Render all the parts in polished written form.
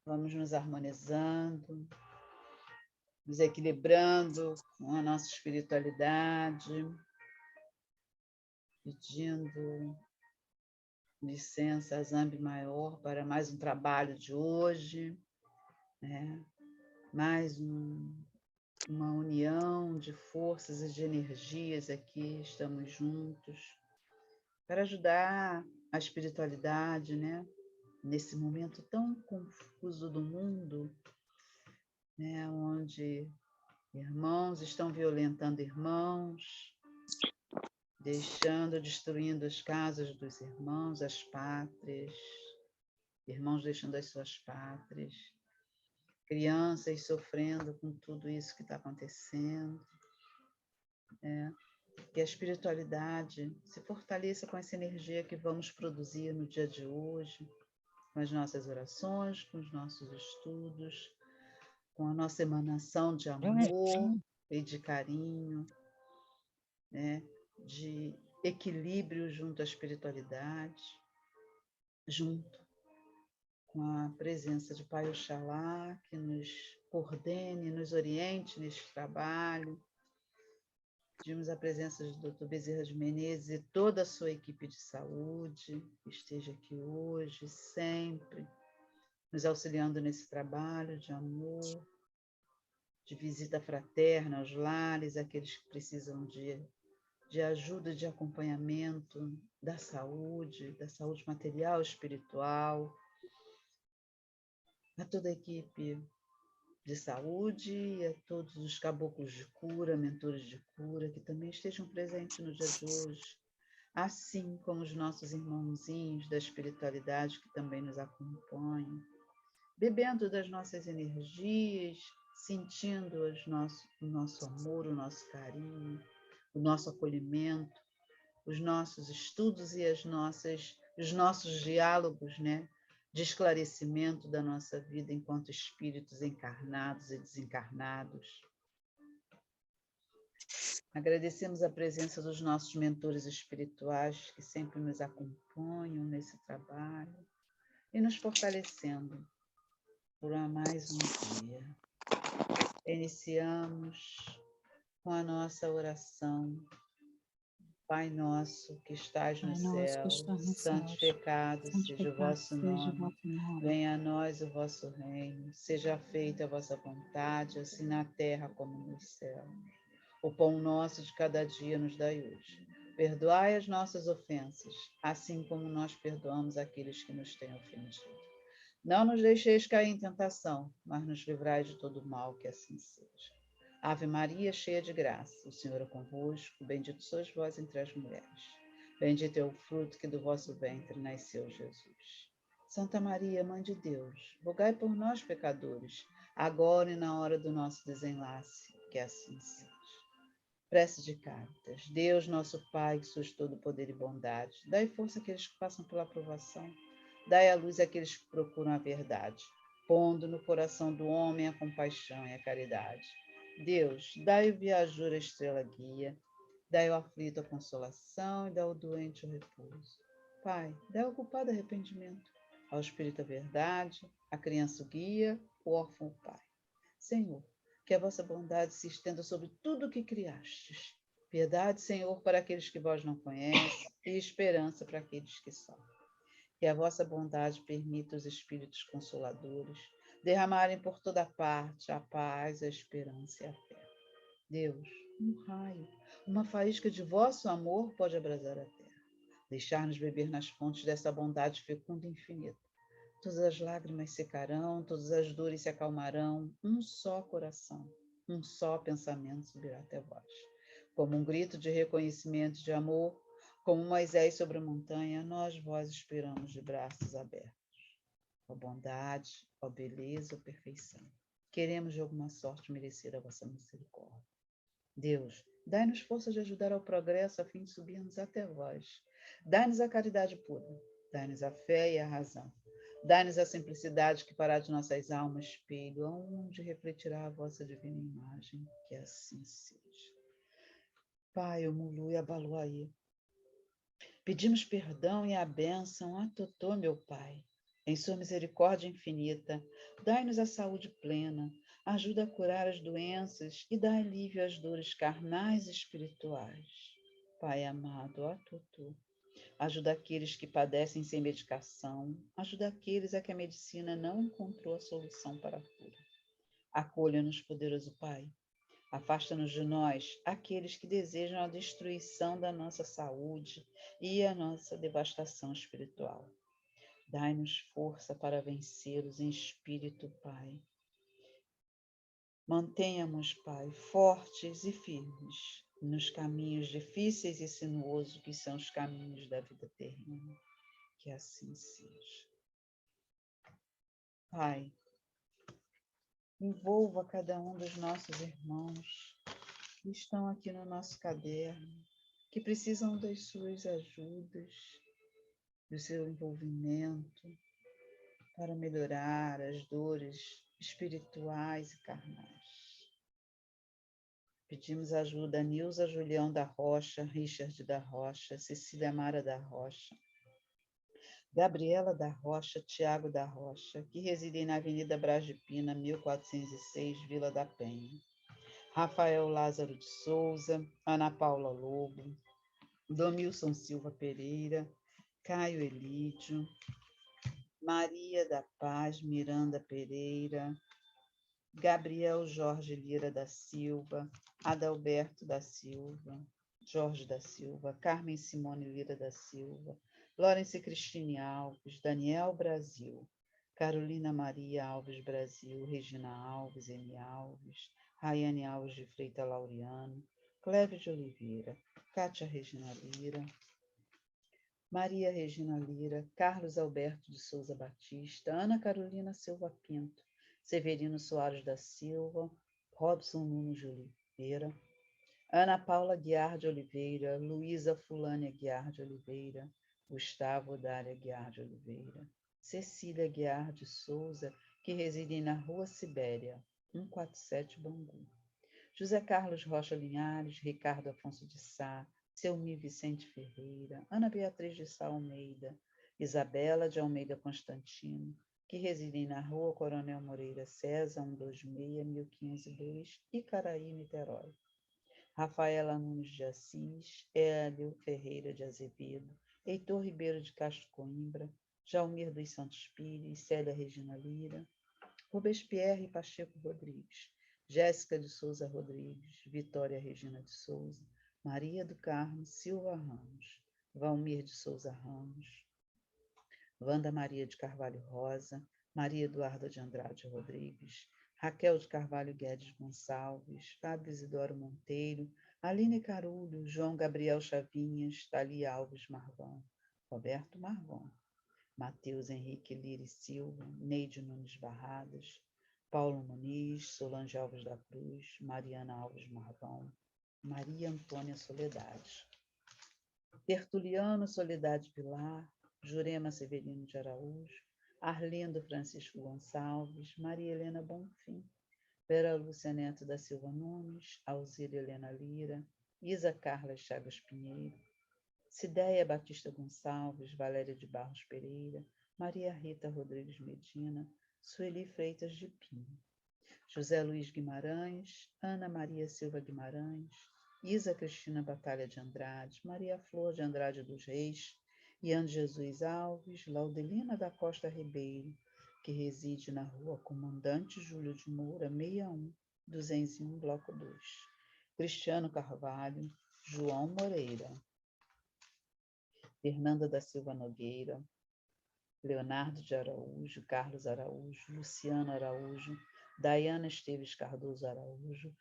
Vamos nos harmonizando, nos equilibrando com a nossa espiritualidade, pedindo licença a Zambi Maior para mais um trabalho de hoje, né? Mais uma união de forças e de energias aqui, estamos juntos, para ajudar a espiritualidade, né? Nesse momento tão confuso do mundo, né? Onde irmãos estão violentando irmãos, destruindo as casas dos irmãos, as pátrias, irmãos deixando as suas pátrias, crianças sofrendo com tudo isso que está acontecendo, né? Que a espiritualidade se fortaleça com essa energia que vamos produzir no dia de hoje, com as nossas orações, com os nossos estudos, com a nossa emanação de amor e de carinho, né? De equilíbrio junto à espiritualidade, junto com a presença de Pai Oxalá, que nos coordene, nos oriente neste trabalho. Pedimos a presença do Dr. Bezerra de Menezes e toda a sua equipe de saúde, que esteja aqui hoje, sempre, nos auxiliando nesse trabalho de amor, de visita fraterna aos lares, aqueles que precisam de ajuda, de acompanhamento da saúde material, espiritual, a toda a equipe de saúde e a todos os caboclos de cura, mentores de cura, que também estejam presentes no dia de hoje, assim como os nossos irmãozinhos da espiritualidade que também nos acompanham, bebendo das nossas energias, sentindo o nosso amor, o nosso carinho, o nosso acolhimento, os nossos estudos e os nossos diálogos, né? De esclarecimento da nossa vida enquanto espíritos encarnados e desencarnados. Agradecemos a presença dos nossos mentores espirituais que sempre nos acompanham nesse trabalho e nos fortalecendo por mais um dia. Iniciamos com a nossa oração. Pai nosso que estás no céu, santificado seja o vosso nome. Venha a nós o vosso reino. Seja feita a vossa vontade, assim na terra como no céu. O pão nosso de cada dia nos dai hoje. Perdoai as nossas ofensas, assim como nós perdoamos aqueles que nos têm ofendido. Não nos deixeis cair em tentação, mas nos livrai de todo mal, que assim seja. Ave Maria, cheia de graça, o Senhor é convosco, bendito sois vós entre as mulheres. Bendito é o fruto que do vosso ventre nasceu, Jesus. Santa Maria, Mãe de Deus, rogai por nós, pecadores, agora e na hora do nosso desenlace, que assim seja. Prece de cartas. Deus, nosso Pai, que sois todo poder e bondade, dai força àqueles que passam pela provação, dai a luz àqueles que procuram a verdade, pondo no coração do homem a compaixão e a caridade. Deus, dai ao viajor a estrela guia, dai ao aflito a consolação e dai ao doente o repouso. Pai, dai ao culpado arrependimento, ao espírito a verdade, à criança o guia, o órfão o pai. Senhor, que a vossa bondade se estenda sobre tudo o que criastes. Piedade, Senhor, para aqueles que vós não conhecem e esperança para aqueles que sofrem. Que a vossa bondade permita os espíritos consoladores derramarem por toda parte a paz, a esperança e a fé. Deus, um raio, uma faísca de vosso amor pode abrasar a terra, deixar-nos beber nas fontes dessa bondade fecunda e infinita. Todas as lágrimas secarão, todas as dores se acalmarão, um só coração, um só pensamento subirá até vós. Como um grito de reconhecimento de amor, como Moisés sobre a montanha, nós vós esperamos de braços abertos. Ó bondade, ó beleza, ó perfeição. Queremos de alguma sorte merecer a vossa misericórdia. Deus, dai-nos força de ajudar ao progresso a fim de subirmos até vós. Dai-nos a caridade pura, dai-nos a fé e a razão. Dai-nos a simplicidade que fará de nossas almas espelho, aonde refletirá a vossa divina imagem, que assim seja. Pai, o Mulu e a Baluaí, pedimos perdão e a bênção a Totô, meu Pai, Em sua misericórdia infinita, dai-nos a saúde plena, ajuda a curar as doenças e dá alívio às dores carnais e espirituais. Pai amado, ó Tutu, ajuda aqueles que padecem sem medicação, ajuda aqueles a que a medicina não encontrou a solução para a cura. Acolha-nos, poderoso Pai. Afasta-nos de nós aqueles que desejam a destruição da nossa saúde e a nossa devastação espiritual. Dai-nos força para vencê-los em espírito, Pai. Mantenha-nos, Pai, fortes e firmes nos caminhos difíceis e sinuosos que são os caminhos da vida terrena. Que assim seja. Pai, envolva cada um dos nossos irmãos que estão aqui no nosso caderno, que precisam das suas ajudas, do seu envolvimento para melhorar as dores espirituais e carnais. Pedimos ajuda a Nilza Julião da Rocha, Richard da Rocha, Cecília Mara da Rocha, Gabriela da Rocha, Tiago da Rocha, que residem na Avenida Braz de Pina, 1406, Vila da Penha. Rafael Lázaro de Souza, Ana Paula Lobo, Domilson Silva Pereira, Caio Elídio, Maria da Paz Miranda Pereira, Gabriel Jorge Lira da Silva, Adalberto da Silva, Jorge da Silva, Carmen Simone Lira da Silva, Lorence Cristine Alves, Daniel Brasil, Carolina Maria Alves Brasil, Regina Alves, M. Alves, Raiane Alves de Freitas Laureano, Clévio de Oliveira, Cátia Regina Lira, Maria Regina Lira, Carlos Alberto de Souza Batista, Ana Carolina Silva Pinto, Severino Soares da Silva, Robson Nunes de Oliveira, Ana Paula Guiar de Oliveira, Luísa Fulânia Guiar de Oliveira, Gustavo Dália Guiar de Oliveira, Cecília Guiar de Souza, que residem na Rua Sibéria, 147 Bangu, José Carlos Rocha Linhares, Ricardo Afonso de Sá, Selmi Vicente Ferreira, Ana Beatriz de Sá Almeida, Isabela de Almeida Constantino, que residem na Rua Coronel Moreira César, 126, 1502, Icaraí, Niterói. Rafaela Nunes de Assis, Hélio Ferreira de Azevedo, Heitor Ribeiro de Castro Coimbra, Jaumir dos Santos Pires, Célia Regina Lira, Robespierre Pacheco Rodrigues, Jéssica de Souza Rodrigues, Vitória Regina de Souza, Maria do Carmo Silva Ramos, Valmir de Souza Ramos, Wanda Maria de Carvalho Rosa, Maria Eduarda de Andrade Rodrigues, Raquel de Carvalho Guedes Gonçalves, Fábio Isidoro Monteiro, Aline Carulho, João Gabriel Chavinhas, Thalia Alves Marvão, Roberto Marvão, Matheus Henrique Lira Silva, Neide Nunes Barradas, Paulo Muniz, Solange Alves da Cruz, Mariana Alves Marvão, Maria Antônia Soledade, Tertuliano Soledade Pilar, Jurema Severino de Araújo, Arlindo Francisco Gonçalves, Maria Helena Bonfim, Vera Lúcia Neto da Silva Nunes, Alzira Helena Lira, Isa Carla Chagas Pinheiro, Cideia Batista Gonçalves, Valéria de Barros Pereira, Maria Rita Rodrigues Medina, Sueli Freitas de Pinho, José Luiz Guimarães, Ana Maria Silva Guimarães, Isa Cristina Batalha de Andrade, Maria Flor de Andrade dos Reis, Ian Jesus Alves, Laudelina da Costa Ribeiro, que reside na Rua Comandante Júlio de Moura, 61, 201, Bloco 2. Cristiano Carvalho, João Moreira, Fernanda da Silva Nogueira, Leonardo de Araújo, Carlos Araújo, Luciano Araújo, Daiana Esteves Cardoso Araújo,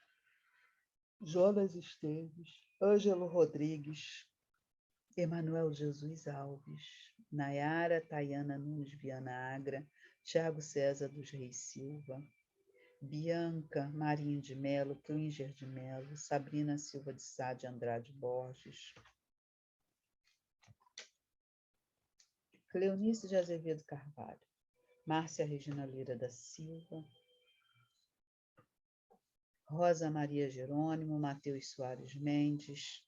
Jonas Esteves, Ângelo Rodrigues, Emanuel Jesus Alves, Nayara Tayana Nunes Viana Agra, Tiago César dos Reis Silva, Bianca Marinho de Melo, Klinger de Melo, Sabrina Silva de Sá de Andrade Borges, Cleonice de Azevedo Carvalho, Márcia Regina Lira da Silva, Rosa Maria Jerônimo, Matheus Soares Mendes,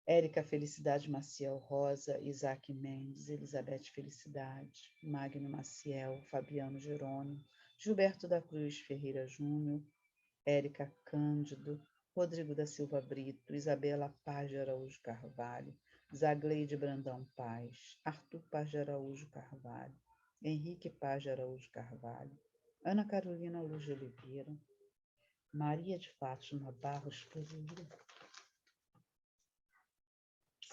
Érica Felicidade Maciel Rosa, Isaac Mendes, Elizabeth Felicidade, Magno Maciel, Fabiano Jerônimo, Gilberto da Cruz Ferreira Júnior, Érica Cândido, Rodrigo da Silva Brito, Isabela Paz de Araújo Carvalho, Zagleide Brandão Paz, Arthur Paz de Araújo Carvalho, Henrique Paz de Araújo Carvalho, Ana Carolina Luz de Oliveira, Maria de Fátima Barros Pereira,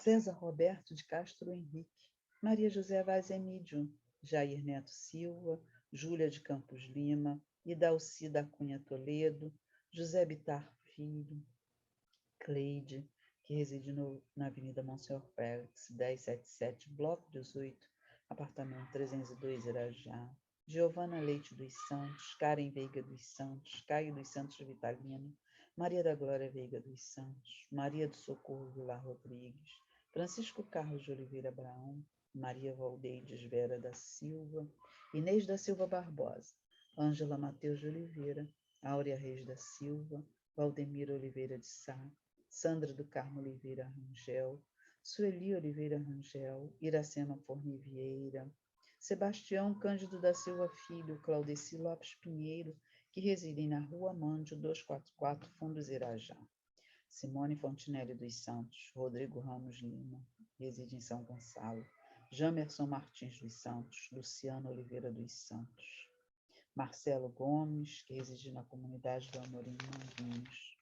César Roberto de Castro Henrique, Maria José Vaz Emídio, Jair Neto Silva, Júlia de Campos Lima, Idalci da Cunha Toledo, José Bitar Filho, Cleide, que reside na Avenida Monsenhor Félix, 1077, Bloco 18, apartamento 302, Irajá, Giovana Leite dos Santos, Karen Veiga dos Santos, Caio dos Santos Vitalino, Maria da Glória Veiga dos Santos, Maria do Socorro Vilar Rodrigues, Francisco Carlos de Oliveira Abraão, Maria Valdeides Vera da Silva, Inês da Silva Barbosa, Ângela Mateus de Oliveira, Áurea Reis da Silva, Valdemir Oliveira de Sá, Sandra do Carmo Oliveira Rangel, Sueli Oliveira Rangel, Iracema Forni Vieira, Sebastião Cândido da Silva Filho, Claudeci Lopes Pinheiro, que residem na Rua Mândio 244, Fundos Irajá. Simone Fontinelli dos Santos, Rodrigo Ramos Lima, reside em São Gonçalo, Jamerson Martins dos Santos, Luciano Oliveira dos Santos, Marcelo Gomes, que reside na comunidade do Amorim Manguinhos,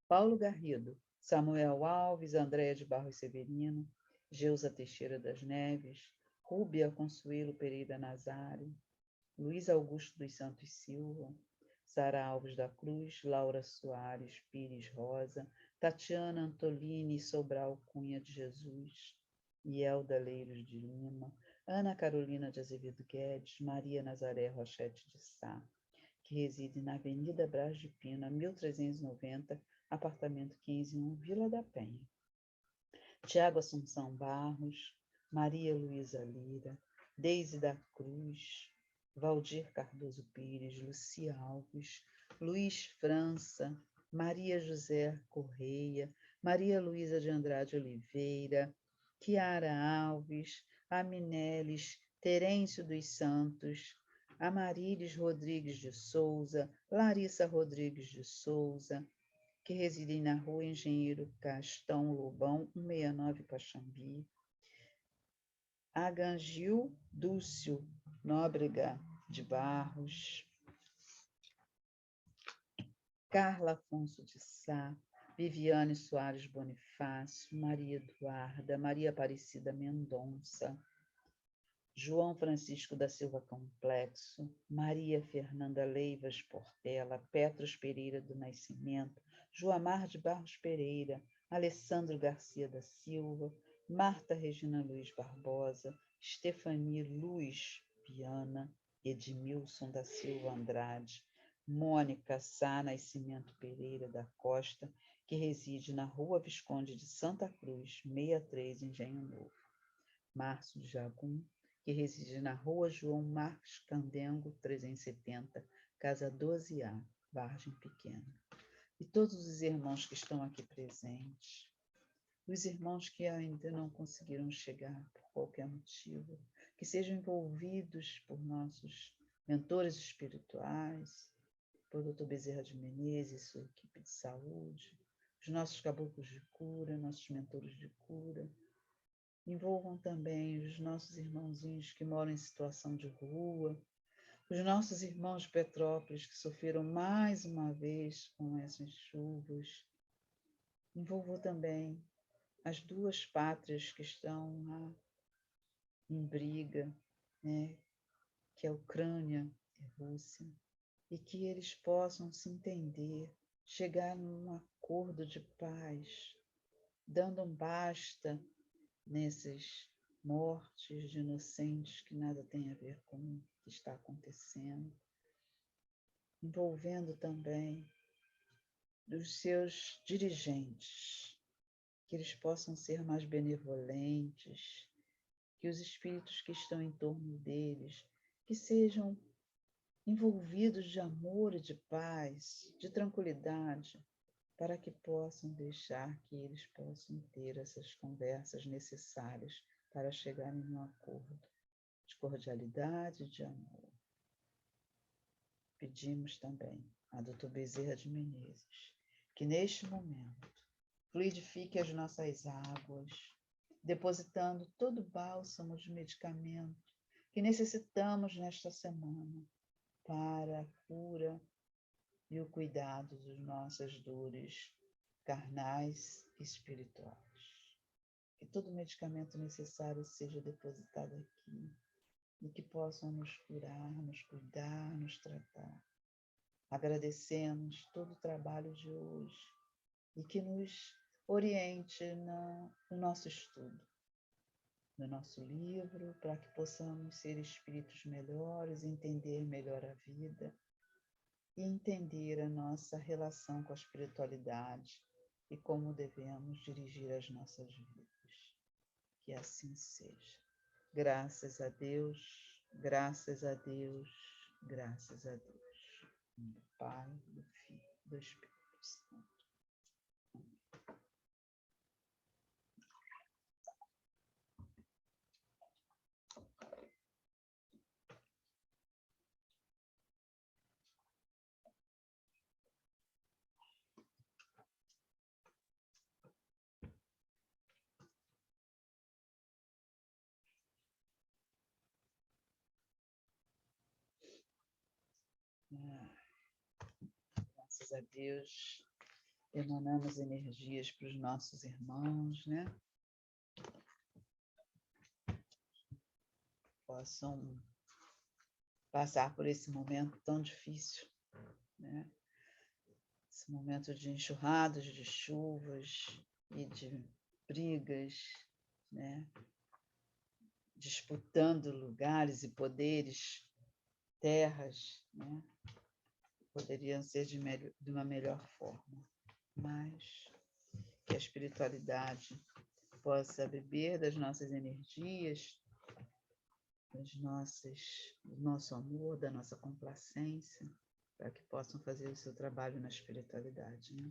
Paulo Garrido, Samuel Alves, Andréa de Barros Severino, Geusa Teixeira das Neves, Rúbia Consuelo Pereira Nazário, Luiz Augusto dos Santos Silva, Sara Alves da Cruz, Laura Soares Pires Rosa, Tatiana Antolini Sobral Cunha de Jesus, Ielda Leiros de Lima, Ana Carolina de Azevedo Guedes, Maria Nazaré Rochete de Sá, que reside na Avenida Brás de Pina, 1390, apartamento 151, Vila da Penha. Tiago Assunção Barros, Maria Luísa Lira, Deise da Cruz, Valdir Cardoso Pires, Lucia Alves, Luiz França, Maria José Correia, Maria Luísa de Andrade Oliveira, Kiara Alves, Amineles, Terêncio dos Santos, Amarilis Rodrigues de Souza, Larissa Rodrigues de Souza, que residem na Rua Engenheiro Castão Lobão, 169 Caxambi, Agangil Dúcio Nóbrega de Barros, Carla Afonso de Sá, Viviane Soares Bonifácio, Maria Eduarda, Maria Aparecida Mendonça, João Francisco da Silva Complexo, Maria Fernanda Leivas Portela, Petros Pereira do Nascimento, Joamar de Barros Pereira, Alessandro Garcia da Silva, Marta Regina Luiz Barbosa, Stefani Luz Viana, Edmilson da Silva Andrade, Mônica Sá Nascimento Pereira da Costa, que reside na Rua Visconde de Santa Cruz, 63, Engenho Novo. Márcio de Jagum, que reside na Rua João Marques Candengo, 370, Casa 12A, Vargem Pequena. E todos os irmãos que estão aqui presentes, os irmãos que ainda não conseguiram chegar por qualquer motivo, que sejam envolvidos por nossos mentores espirituais, por Dr. Bezerra de Menezes e sua equipe de saúde, os nossos caboclos de cura, nossos mentores de cura. Envolvam também os nossos irmãozinhos que moram em situação de rua, os nossos irmãos de Petrópolis que sofreram mais uma vez com essas chuvas. Envolvam também as duas pátrias que estão lá em briga, né, que é a Ucrânia e a Rússia, e que eles possam se entender, chegar num acordo de paz, dando um basta nessas mortes de inocentes que nada tem a ver com o que está acontecendo, envolvendo também os seus dirigentes, que eles possam ser mais benevolentes, que os espíritos que estão em torno deles, que sejam envolvidos de amor e de paz, de tranquilidade, para que possam deixar que eles possam ter essas conversas necessárias para chegarem num acordo de cordialidade e de amor. Pedimos também a Dr. Bezerra de Menezes que, neste momento, fluidifique as nossas águas, depositando todo o bálsamo de medicamento que necessitamos nesta semana para a cura e o cuidado das nossas dores carnais e espirituais. Que todo medicamento necessário seja depositado aqui e que possam nos curar, nos cuidar, nos tratar. Agradecemos todo o trabalho de hoje e que nos oriente no nosso estudo, no nosso livro, para que possamos ser espíritos melhores, entender melhor a vida e entender a nossa relação com a espiritualidade e como devemos dirigir as nossas vidas. Que assim seja. Graças a Deus, graças a Deus, graças a Deus. Do Pai, do Filho, do Espírito Santo. Graças a Deus, emanamos energias para os nossos irmãos, né? Possam passar por esse momento tão difícil, né? Esse momento de enxurradas, de chuvas e de brigas, né? Disputando lugares e poderes, terras, né? Poderiam ser de uma melhor forma, mas que a espiritualidade possa beber das nossas energias, do nosso amor, da nossa complacência, para que possam fazer o seu trabalho na espiritualidade, né?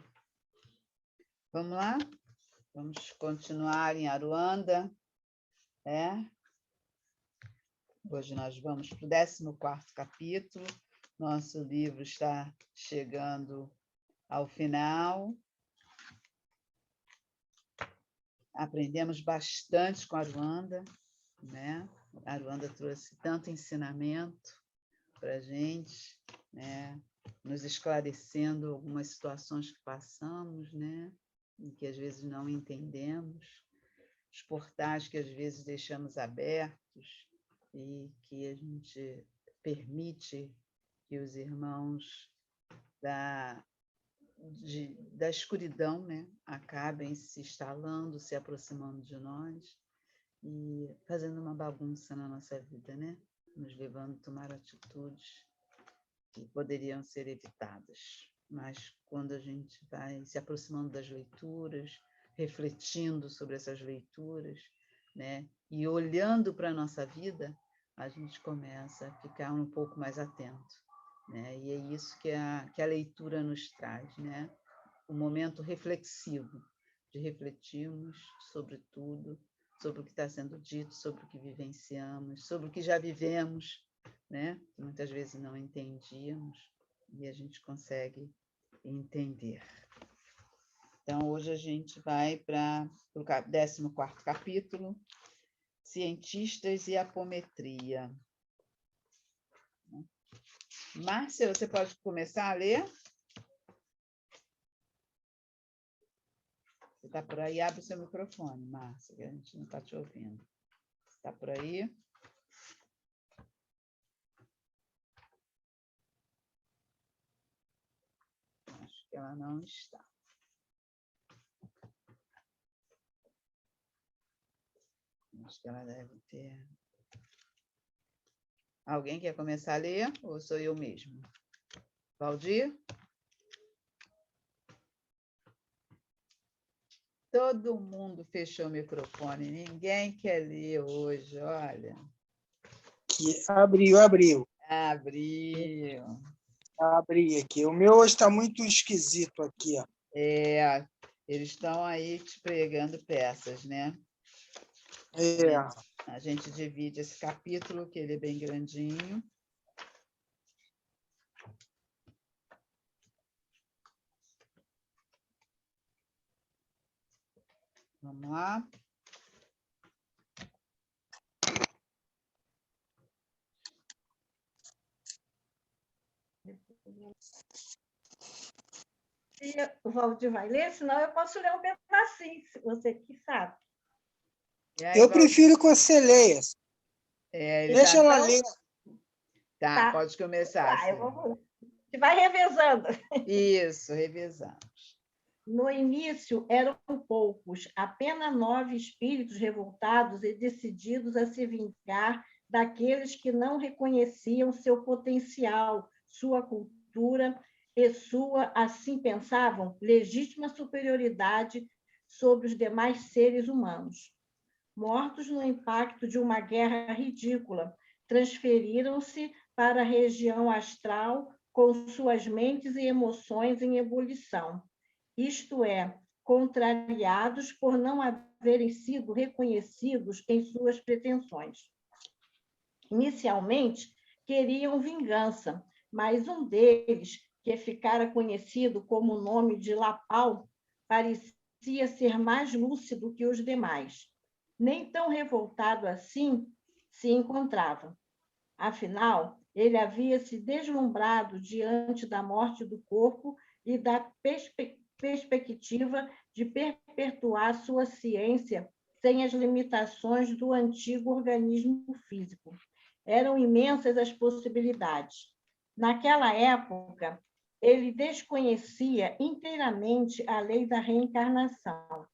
Vamos lá? Vamos continuar em Aruanda, Hoje nós vamos para o 14º capítulo. Nosso livro está chegando ao final. Aprendemos bastante com a Aruanda, né? A Aruanda trouxe tanto ensinamento para a gente, né? Nos esclarecendo algumas situações que passamos, né? E que às vezes não entendemos, os portais que às vezes deixamos abertos e que a gente permite que os irmãos da escuridão, né, acabem se instalando, se aproximando de nós e fazendo uma bagunça na nossa vida, né? Nos levando a tomar atitudes que poderiam ser evitadas. Mas quando a gente vai se aproximando das leituras, refletindo sobre essas leituras, né, e olhando para a nossa vida, a gente começa a ficar um pouco mais atento, né? E é isso que a leitura nos traz, né? Um momento reflexivo, de refletirmos sobre tudo, sobre o que está sendo dito, sobre o que vivenciamos, sobre o que já vivemos, né? Muitas vezes não entendíamos e a gente consegue entender. Então, hoje a gente vai para o 14º capítulo, Cientistas e Apometria. Márcia, você pode começar a ler? Você está por aí? Abre o seu microfone, Márcia, que a gente não está te ouvindo. Você está por aí? Acho que ela não está. Acho que ela deve ter... Alguém quer começar a ler ou sou eu mesmo? Valdir? Todo mundo fechou o microfone, ninguém quer ler hoje, olha. Abriu. Abriu. Abri aqui. O meu hoje está muito esquisito aqui, ó. Eles estão aí te pregando peças, né? A gente divide esse capítulo, que ele é bem grandinho. Vamos lá. O Valdir vai ler, senão eu posso ler um pedacinho, se você que sabe. Aí, eu prefiro que você leia. Deixa ela ler. Tá, pode começar. Tá, você vai revezando. Isso, revezamos. No início eram poucos, apenas 9 espíritos revoltados e decididos a se vingar daqueles que não reconheciam seu potencial, sua cultura e sua, assim pensavam, legítima superioridade sobre os demais seres humanos. Mortos no impacto de uma guerra ridícula, transferiram-se para a região astral com suas mentes e emoções em ebulição, isto é, contrariados por não haverem sido reconhecidos em suas pretensões. Inicialmente, queriam vingança, mas um deles, que ficara conhecido como o nome de Lapau, parecia ser mais lúcido que os demais. Nem tão revoltado assim se encontrava. Afinal, ele havia se deslumbrado diante da morte do corpo e da perspectiva de perpetuar sua ciência sem as limitações do antigo organismo físico. Eram imensas as possibilidades. Naquela época, ele desconhecia inteiramente a lei da reencarnação.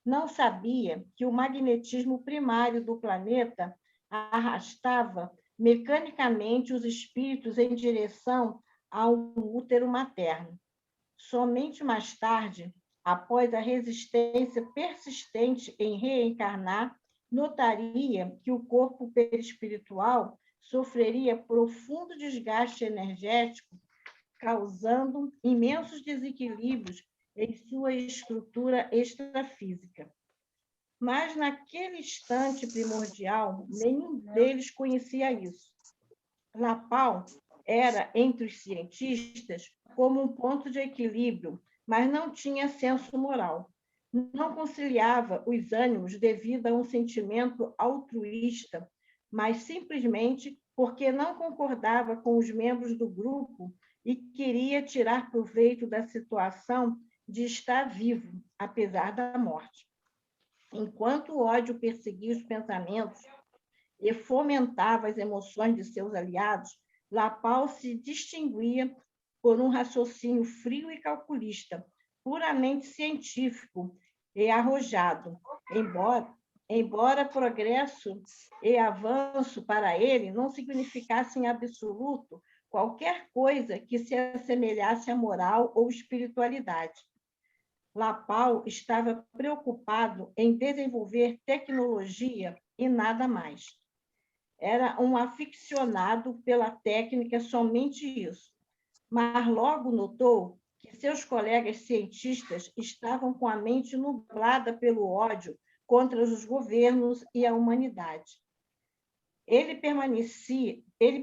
Não sabia que o magnetismo primário do planeta arrastava mecanicamente os espíritos em direção ao útero materno. Somente mais tarde, após a resistência persistente em reencarnar, notaria que o corpo perispiritual sofreria profundo desgaste energético, causando imensos desequilíbrios em sua estrutura extrafísica. Mas, naquele instante primordial, nenhum deles conhecia isso. Lapau era, entre os cientistas, como um ponto de equilíbrio, mas não tinha senso moral. Não conciliava os ânimos devido a um sentimento altruísta, mas simplesmente porque não concordava com os membros do grupo e queria tirar proveito da situação de estar vivo, apesar da morte. Enquanto o ódio perseguia os pensamentos e fomentava as emoções de seus aliados, Lapau se distinguia por um raciocínio frio e calculista, puramente científico e arrojado, embora progresso e avanço para ele não significassem em absoluto qualquer coisa que se assemelhasse à moral ou espiritualidade. Lapau estava preocupado em desenvolver tecnologia e nada mais. Era um aficionado pela técnica, somente isso. Mas logo notou que seus colegas cientistas estavam com a mente nublada pelo ódio contra os governos e a humanidade. Ele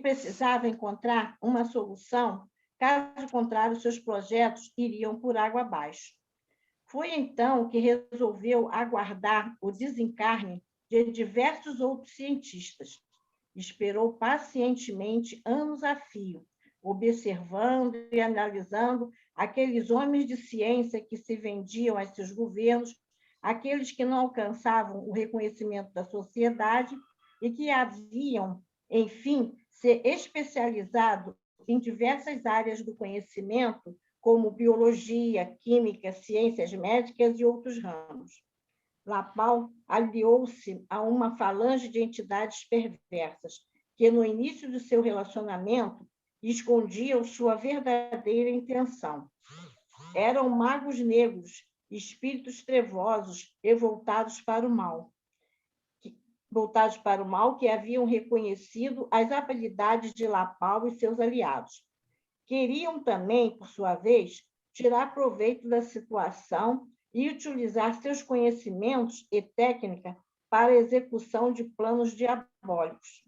precisava encontrar uma solução, caso contrário, seus projetos iriam por água abaixo. Foi então que resolveu aguardar o desencarne de diversos outros cientistas. Esperou pacientemente anos a fio, observando e analisando aqueles homens de ciência que se vendiam a seus governos, aqueles que não alcançavam o reconhecimento da sociedade e que haviam, enfim, se especializado em diversas áreas do conhecimento, como biologia, química, ciências médicas e outros ramos. Lapau aliou-se a uma falange de entidades perversas, que, no início do seu relacionamento, escondiam sua verdadeira intenção. Eram magos negros, espíritos trevosos e voltados para o mal, que haviam reconhecido as habilidades de Lapau e seus aliados. Queriam também, por sua vez, tirar proveito da situação e utilizar seus conhecimentos e técnica para a execução de planos diabólicos.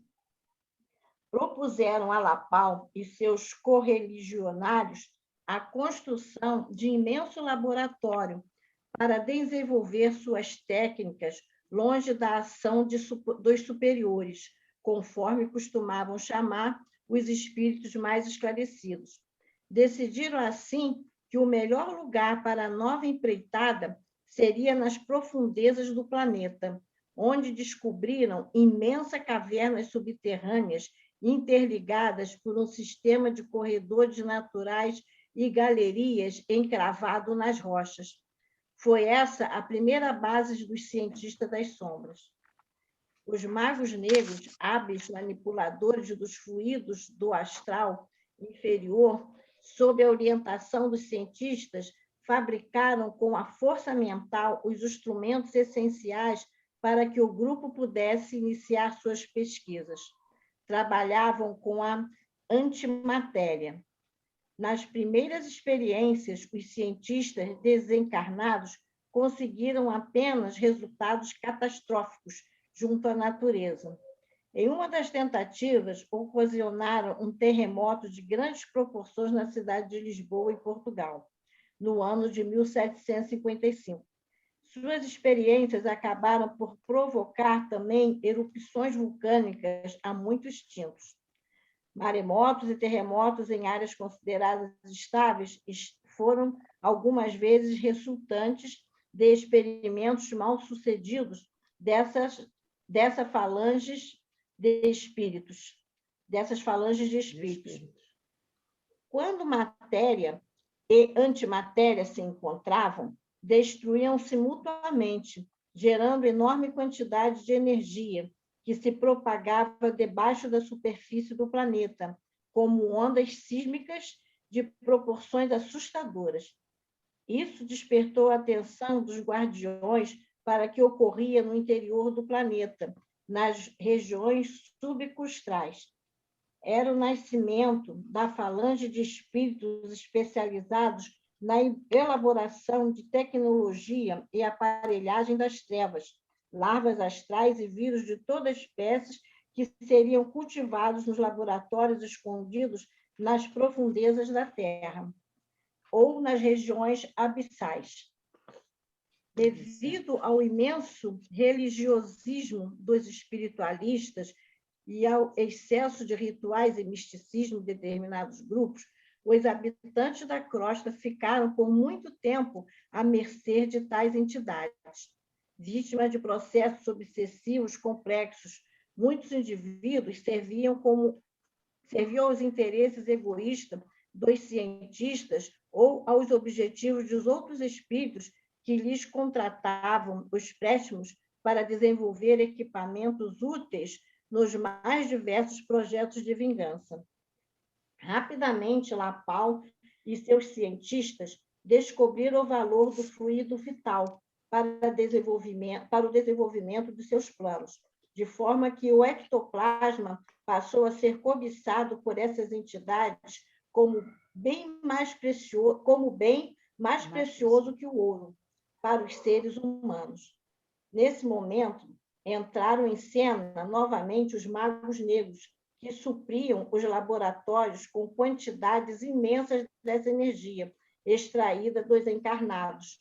Propuseram a Lapão e seus correligionários a construção de imenso laboratório para desenvolver suas técnicas longe da ação dos superiores, conforme costumavam chamar os espíritos mais esclarecidos. Decidiram, assim, que o melhor lugar para a nova empreitada seria nas profundezas do planeta, onde descobriram imensas cavernas subterrâneas interligadas por um sistema de corredores naturais e galerias encravado nas rochas. Foi essa a primeira base dos cientistas das sombras. Os magos negros, hábeis manipuladores dos fluidos do astral inferior, sob a orientação dos cientistas, fabricaram com a força mental os instrumentos essenciais para que o grupo pudesse iniciar suas pesquisas. Trabalhavam com a antimatéria. Nas primeiras experiências, os cientistas desencarnados conseguiram apenas resultados catastróficos junto à natureza. Em uma das tentativas, ocasionaram um terremoto de grandes proporções na cidade de Lisboa, em Portugal, no ano de 1755. Suas experiências acabaram por provocar também erupções vulcânicas há muito extintos. Maremotos e terremotos em áreas consideradas estáveis foram, algumas vezes, resultantes de experimentos mal-sucedidos dessas falanges de espíritos. Quando matéria e antimatéria se encontravam, destruíam-se mutuamente, gerando enorme quantidade de energia, que se propagava debaixo da superfície do planeta, como ondas sísmicas de proporções assustadoras. Isso despertou a atenção dos guardiões para o que ocorria no interior do planeta, nas regiões subcrustais. Era o nascimento da falange de espíritos especializados na elaboração de tecnologia e aparelhagem das trevas, larvas astrais e vírus de toda espécie que seriam cultivados nos laboratórios escondidos nas profundezas da Terra ou nas regiões abissais. Devido ao imenso religiosismo dos espiritualistas e ao excesso de rituais e misticismo de determinados grupos, os habitantes da crosta ficaram por muito tempo à mercê de tais entidades. Vítimas de processos obsessivos complexos, muitos indivíduos serviam aos interesses egoístas dos cientistas ou aos objetivos dos outros espíritos que lhes contratavam os préstimos para desenvolver equipamentos úteis nos mais diversos projetos de vingança. Rapidamente, Lapão e seus cientistas descobriram o valor do fluido vital para o desenvolvimento de seus planos, de forma que o ectoplasma passou a ser cobiçado por essas entidades como bem mais precioso que o ouro para os seres humanos. Nesse momento, entraram em cena novamente os magos negros, que supriam os laboratórios com quantidades imensas dessa energia extraída dos encarnados.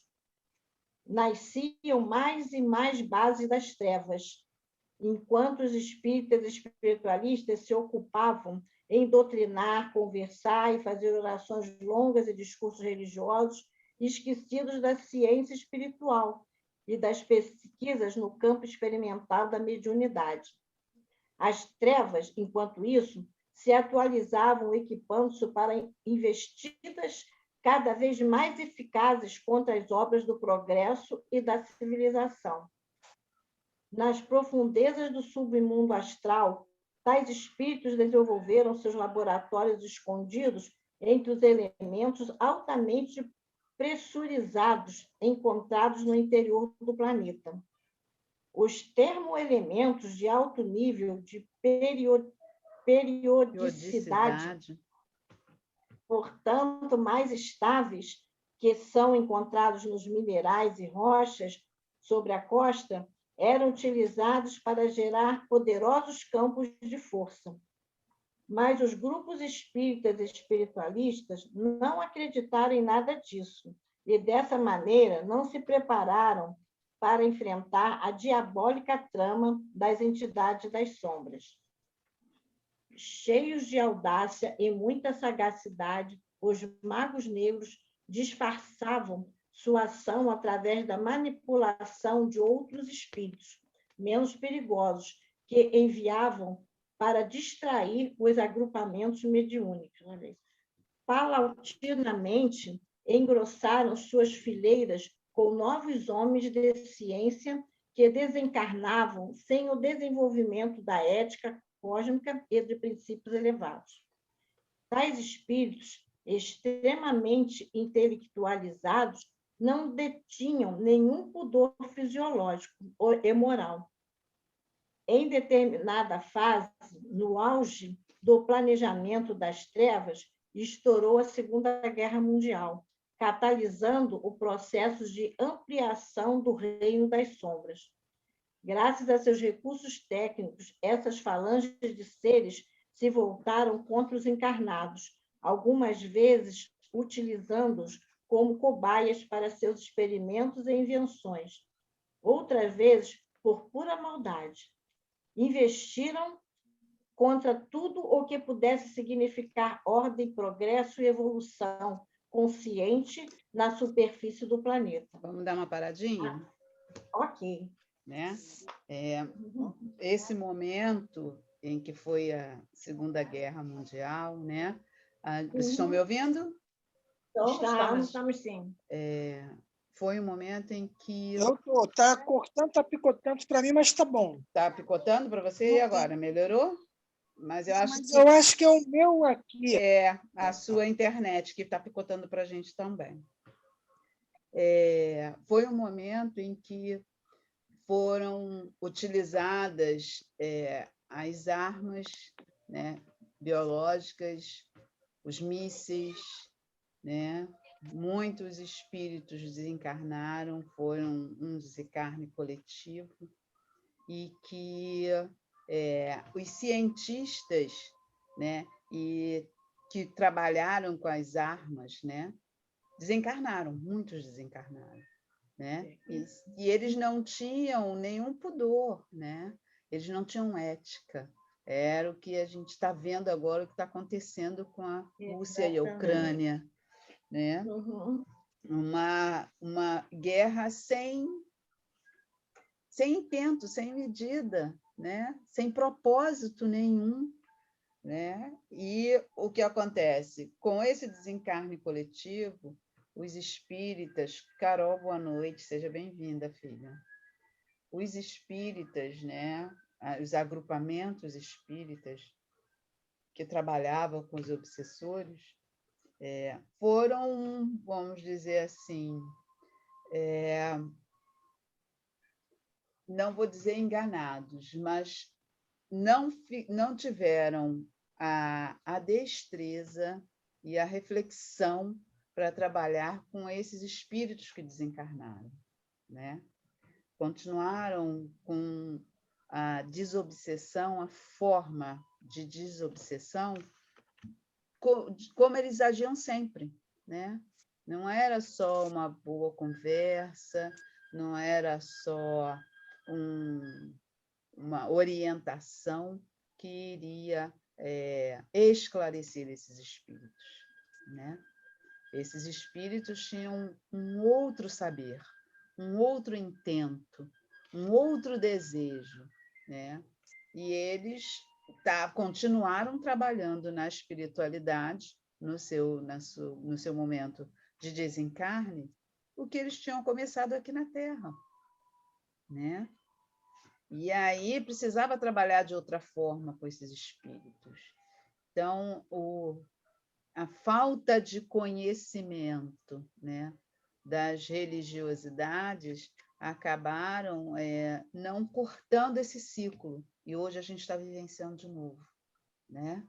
Nasciam mais e mais bases das trevas, enquanto os espíritas espiritualistas se ocupavam em doutrinar, conversar e fazer orações longas e discursos religiosos, esquecidos da ciência espiritual e das pesquisas no campo experimental da mediunidade. As trevas, enquanto isso, se atualizavam, equipando-se para investidas cada vez mais eficazes contra as obras do progresso e da civilização. Nas profundezas do submundo astral, tais espíritos desenvolveram seus laboratórios escondidos entre os elementos altamente pressurizados encontrados no interior do planeta. Os termoelementos de alto nível de periodicidade, portanto, mais estáveis, que são encontrados nos minerais e rochas sobre a costa, eram utilizados para gerar poderosos campos de força. Mas os grupos espíritas e espiritualistas não acreditaram em nada disso, e dessa maneira não se prepararam para enfrentar a diabólica trama das entidades das sombras. Cheios de audácia e muita sagacidade, os magos negros disfarçavam sua ação através da manipulação de outros espíritos menos perigosos, que enviavam para distrair os agrupamentos mediúnicos. Paulatinamente, engrossaram suas fileiras com novos homens de ciência que desencarnavam sem o desenvolvimento da ética cósmica e de princípios elevados. Tais espíritos, extremamente intelectualizados, não detinham nenhum pudor fisiológico e moral. Em determinada fase, no auge do planejamento das trevas, estourou a Segunda Guerra Mundial, catalisando o processo de ampliação do reino das sombras. Graças a seus recursos técnicos, essas falanges de seres se voltaram contra os encarnados, algumas vezes utilizando-os como cobaias para seus experimentos e invenções, outras vezes por pura maldade. Investiram contra tudo o que pudesse significar ordem, progresso e evolução consciente na superfície do planeta. Vamos dar uma paradinha? Ok. Né? Esse momento em que foi a Segunda Guerra Mundial, né? Vocês estão me ouvindo? Estamos sim. Foi um momento em que... Eu estou, está cortando, está picotando para mim, mas está bom. Está picotando para você e agora? Melhorou? Mas eu acho que... eu acho que é o meu aqui. É a sua internet que está picotando para a gente também. Foi um momento em que foram utilizadas as armas, né, biológicas, os mísseis, né? Muitos espíritos desencarnaram, foram um desencarne coletivo, e que os cientistas, né, e que trabalharam com as armas, né, desencarnaram, muitos desencarnaram. Né? E eles não tinham nenhum pudor, né? Eles não tinham ética. Era o que a gente está vendo agora, o que está acontecendo com a Rússia e a Ucrânia. Né? Uhum. Uma guerra sem intento, sem medida, né? Sem propósito nenhum. Né? E o que acontece? Com esse desencarne coletivo, os espíritas... Carol, boa noite, seja bem-vinda, filha. Os espíritas, né, os agrupamentos espíritas que trabalhavam com os obsessores, foram, vamos dizer assim, não vou dizer enganados, mas não tiveram a destreza e a reflexão para trabalhar com esses espíritos que desencarnaram, né? Continuaram com a desobsessão, a forma de desobsessão, como eles agiam sempre, né? Não era só uma boa conversa, não era só uma orientação que iria esclarecer esses espíritos, né? Esses espíritos tinham um outro saber, um outro intento, um outro desejo, né? E eles continuaram trabalhando na espiritualidade, no seu momento de desencarne, o que eles tinham começado aqui na Terra, né? E aí precisava trabalhar de outra forma com esses espíritos. Então, a falta de conhecimento, né, das religiosidades acabaram não cortando esse ciclo. E hoje a gente está vivenciando de novo. Né?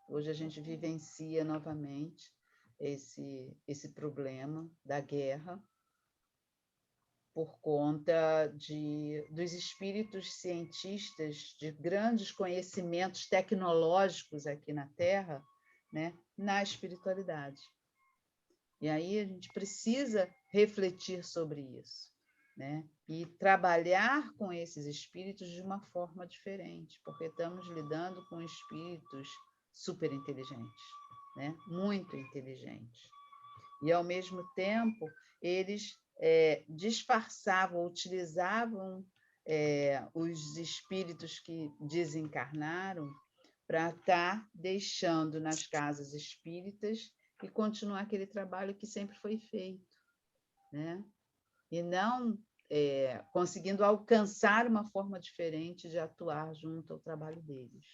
Hoje a gente vivencia novamente esse problema da guerra por conta dos espíritos cientistas de grandes conhecimentos tecnológicos aqui na Terra, né, na espiritualidade. E aí a gente precisa refletir sobre isso, né, e trabalhar com esses espíritos de uma forma diferente, porque estamos lidando com espíritos super inteligentes, né, muito inteligentes. E, ao mesmo tempo, eles disfarçavam, utilizavam os espíritos que desencarnaram para estar deixando nas casas espíritas e continuar aquele trabalho que sempre foi feito, né? E não conseguindo alcançar uma forma diferente de atuar junto ao trabalho deles.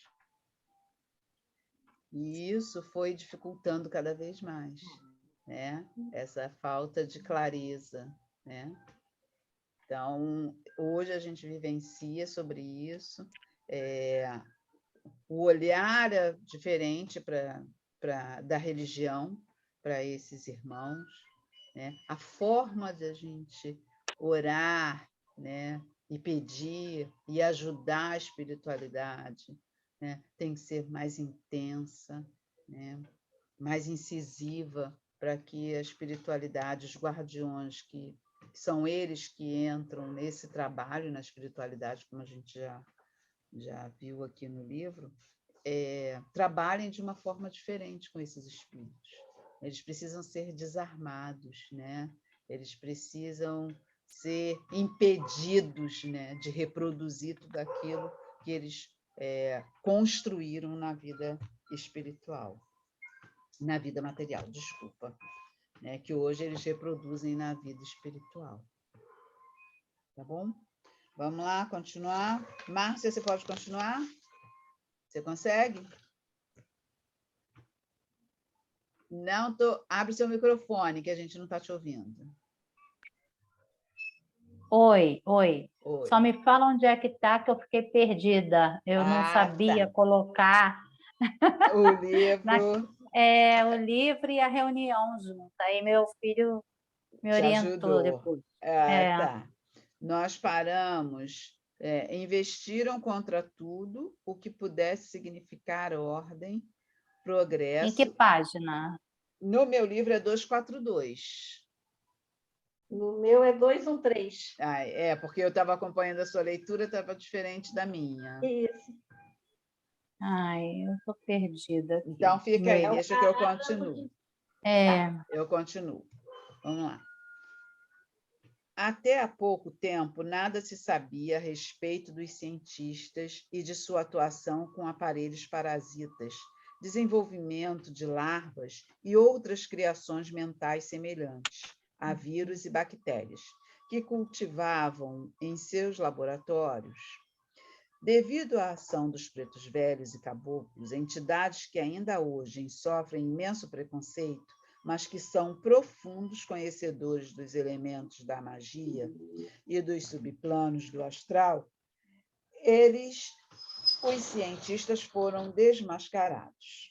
E isso foi dificultando cada vez mais, né? Essa falta de clareza, né? Então, hoje a gente vivencia sobre isso, o olhar é diferente da religião para esses irmãos, né? A forma de a gente orar, né? E pedir e ajudar a espiritualidade, né? Tem que ser mais intensa, né? Mais incisiva, para que a espiritualidade, os guardiões, que são eles que entram nesse trabalho na espiritualidade, como a gente já viu aqui no livro, trabalhem de uma forma diferente com esses espíritos. Eles precisam ser desarmados, né? Eles precisam ser impedidos, né, de reproduzir tudo aquilo que eles construíram na vida espiritual. Na vida material, desculpa, né, que hoje eles reproduzem na vida espiritual. Tá bom? Vamos lá, continuar. Márcia, você pode continuar? Você consegue? Não tô... Abre seu microfone, que a gente não está te ouvindo. Oi. Só me fala onde é que está, que eu fiquei perdida. Eu não sabia colocar o livro. O livro e a reunião junto. Aí meu filho me orientou depois. Tá. Nós paramos, investiram contra tudo o que pudesse significar ordem, progresso. Em que página? No meu livro é 242. No meu é 213. Porque eu estava acompanhando a sua leitura, estava diferente da minha. Isso. Eu estou perdida aqui. Então, fica aí, deixa que eu continuo. Tá, eu continuo. Vamos lá. Até há pouco tempo, nada se sabia a respeito dos cientistas e de sua atuação com aparelhos parasitas, desenvolvimento de larvas e outras criações mentais semelhantes a vírus e bactérias, que cultivavam em seus laboratórios. Devido à ação dos pretos velhos e caboclos, entidades que ainda hoje sofrem imenso preconceito, mas que são profundos conhecedores dos elementos da magia e dos subplanos do astral, os cientistas, foram desmascarados.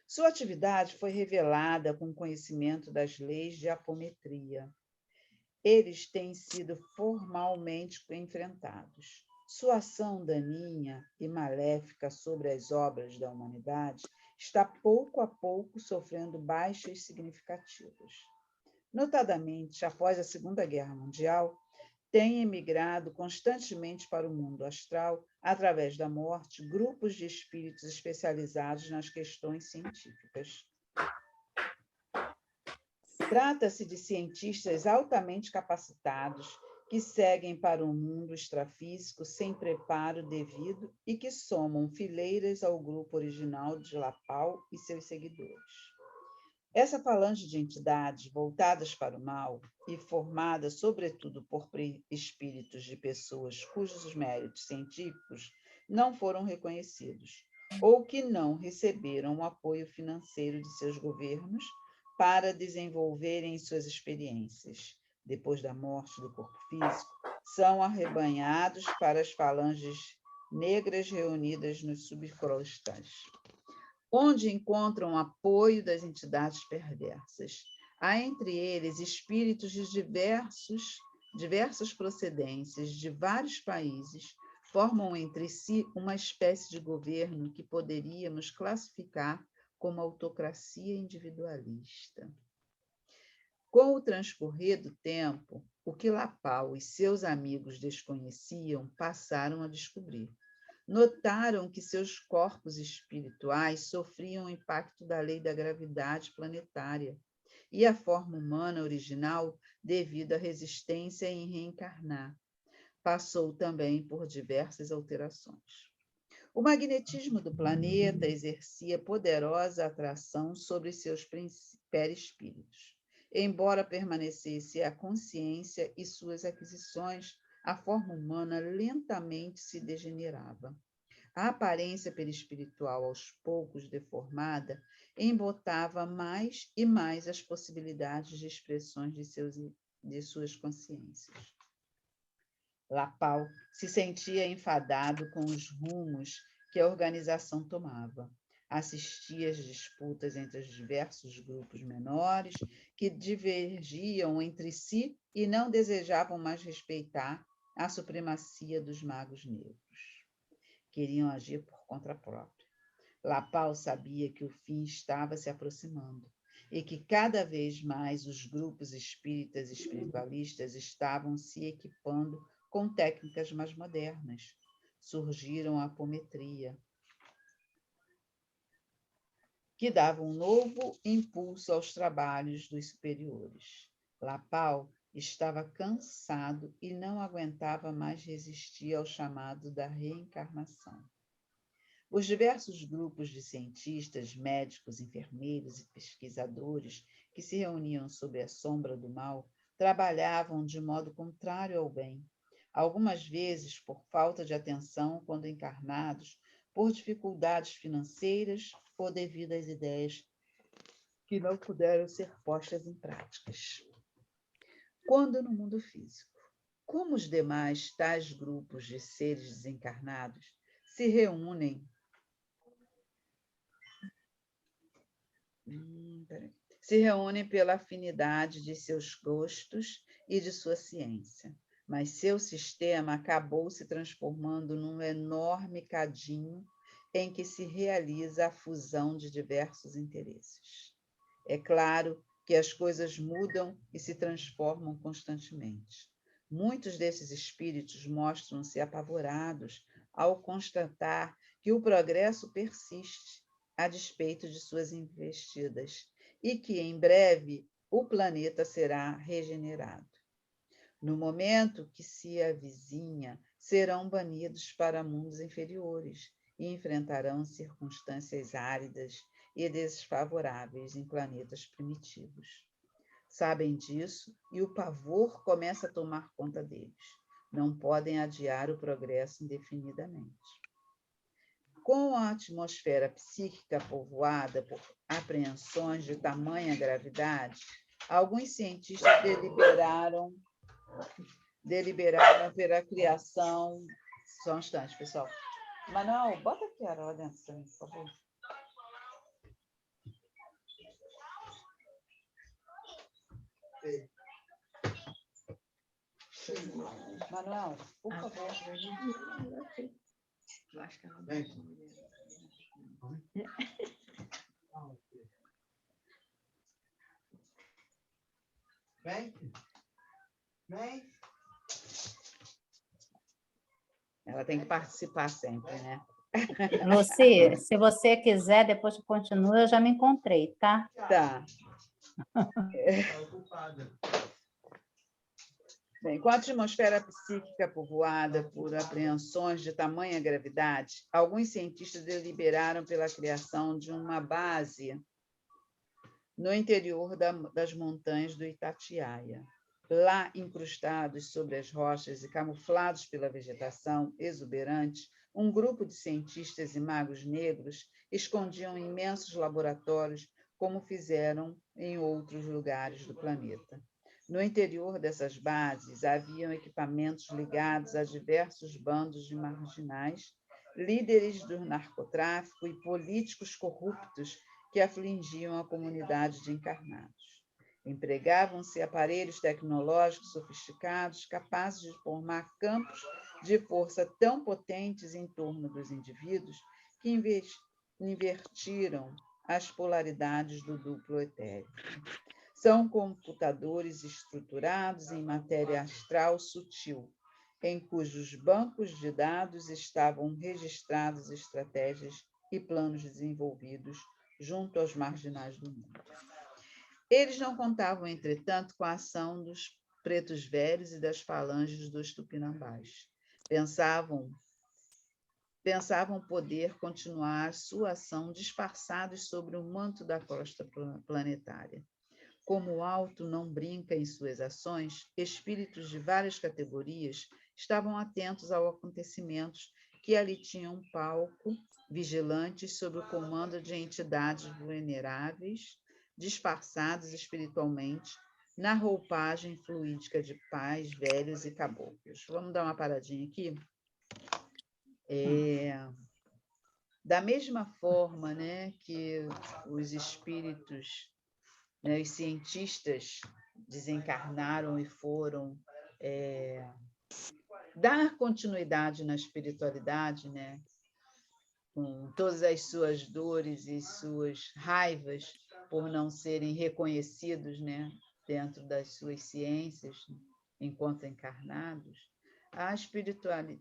Sua atividade foi revelada com conhecimento das leis de apometria. Eles têm sido formalmente enfrentados. Sua ação daninha e maléfica sobre as obras da humanidade está pouco a pouco sofrendo baixas significativas. Notadamente, após a Segunda Guerra Mundial, têm emigrado constantemente para o mundo astral, através da morte, grupos de espíritos especializados nas questões científicas. Trata-se de cientistas altamente capacitados que seguem para o mundo extrafísico sem preparo devido e que somam fileiras ao grupo original de Lapau e seus seguidores. Essa falange de entidades voltadas para o mal e formada, sobretudo, por espíritos de pessoas cujos méritos científicos não foram reconhecidos ou que não receberam o apoio financeiro de seus governos para desenvolverem suas experiências, depois da morte do corpo físico, são arrebanhados para as falanges negras reunidas nos subcrostas. onde encontram apoio das entidades perversas. Há entre eles espíritos de diversas procedências, de vários países, formam entre si uma espécie de governo que poderíamos classificar como autocracia individualista. Com o transcorrer do tempo, o que Lapau e seus amigos desconheciam, passaram a descobrir. Notaram que seus corpos espirituais sofriam o impacto da lei da gravidade planetária e a forma humana original, devido à resistência em reencarnar, passou também por diversas alterações. O magnetismo do planeta exercia poderosa atração sobre seus perispíritos. Embora permanecesse a consciência e suas aquisições, a forma humana lentamente se degenerava. A aparência perispiritual, aos poucos deformada, embotava mais e mais as possibilidades de expressões de suas consciências. Lapau se sentia enfadado com os rumos que a organização tomava. Assistia às disputas entre os diversos grupos menores que divergiam entre si e não desejavam mais respeitar a supremacia dos magos negros. Queriam agir por conta própria. Lapau sabia que o fim estava se aproximando e que cada vez mais os grupos espíritas e espiritualistas estavam se equipando com técnicas mais modernas. Surgiram a apometria, que dava um novo impulso aos trabalhos dos superiores. Lapau estava cansado e não aguentava mais resistir ao chamado da reencarnação. Os diversos grupos de cientistas, médicos, enfermeiros e pesquisadores que se reuniam sob a sombra do mal trabalhavam de modo contrário ao bem. Algumas vezes, por falta de atenção quando encarnados, por dificuldades financeiras ou devido às ideias que não puderam ser postas em práticas. Quando no mundo físico, como os demais tais grupos de seres desencarnados se reúnem pela afinidade de seus gostos e de sua ciência, mas seu sistema acabou se transformando num enorme cadinho em que se realiza a fusão de diversos interesses. É claro que as coisas mudam e se transformam constantemente. Muitos desses espíritos mostram-se apavorados ao constatar que o progresso persiste a despeito de suas investidas e que, em breve, o planeta será regenerado. No momento que se avizinha, serão banidos para mundos inferiores e enfrentarão circunstâncias áridas e desfavoráveis em planetas primitivos. Sabem disso e o pavor começa a tomar conta deles. Não podem adiar o progresso indefinidamente. Com a atmosfera psíquica povoada por apreensões de tamanha gravidade, alguns cientistas deliberaram pela criação... Só um instante, pessoal. Manuel, bota aqui a lá dentro também, por favor. Manuel, por favor. Eu acho que ela não vai. Vem. Ela tem que participar sempre, né? Lucy, se você quiser, depois que continua, eu já me encontrei, tá? Tá. Bem, com a atmosfera psíquica povoada por apreensões de tamanha gravidade, alguns cientistas deliberaram pela criação de uma base no interior das montanhas do Itatiaia. Lá, incrustados sobre as rochas e camuflados pela vegetação exuberante, um grupo de cientistas e magos negros escondiam imensos laboratórios, como fizeram em outros lugares do planeta. No interior dessas bases, haviam equipamentos ligados a diversos bandos de marginais líderes do narcotráfico e políticos corruptos que afligiam a comunidade de encarnados. Empregavam-se aparelhos tecnológicos sofisticados capazes de formar campos de força tão potentes em torno dos indivíduos que invertiram as polaridades do duplo etéreo. São computadores estruturados em matéria astral sutil, em cujos bancos de dados estavam registrados estratégias e planos desenvolvidos junto aos marginais do mundo. Eles não contavam, entretanto, com a ação dos pretos velhos e das falanges dos tupinambás. Pensavam poder continuar sua ação disfarçados sobre o manto da crosta planetária. Como o alto não brinca em suas ações, espíritos de várias categorias estavam atentos aos acontecimentos que ali tinham um palco, vigilantes sob o comando de entidades vulneráveis, disfarçados espiritualmente, na roupagem fluídica de pais, velhos e caboclos. Vamos dar uma paradinha aqui? Da mesma forma, né, que os espíritos, né, os cientistas desencarnaram e foram dar continuidade na espiritualidade, né, com todas as suas dores e suas raivas por não serem reconhecidos, né, dentro das suas ciências, enquanto encarnados,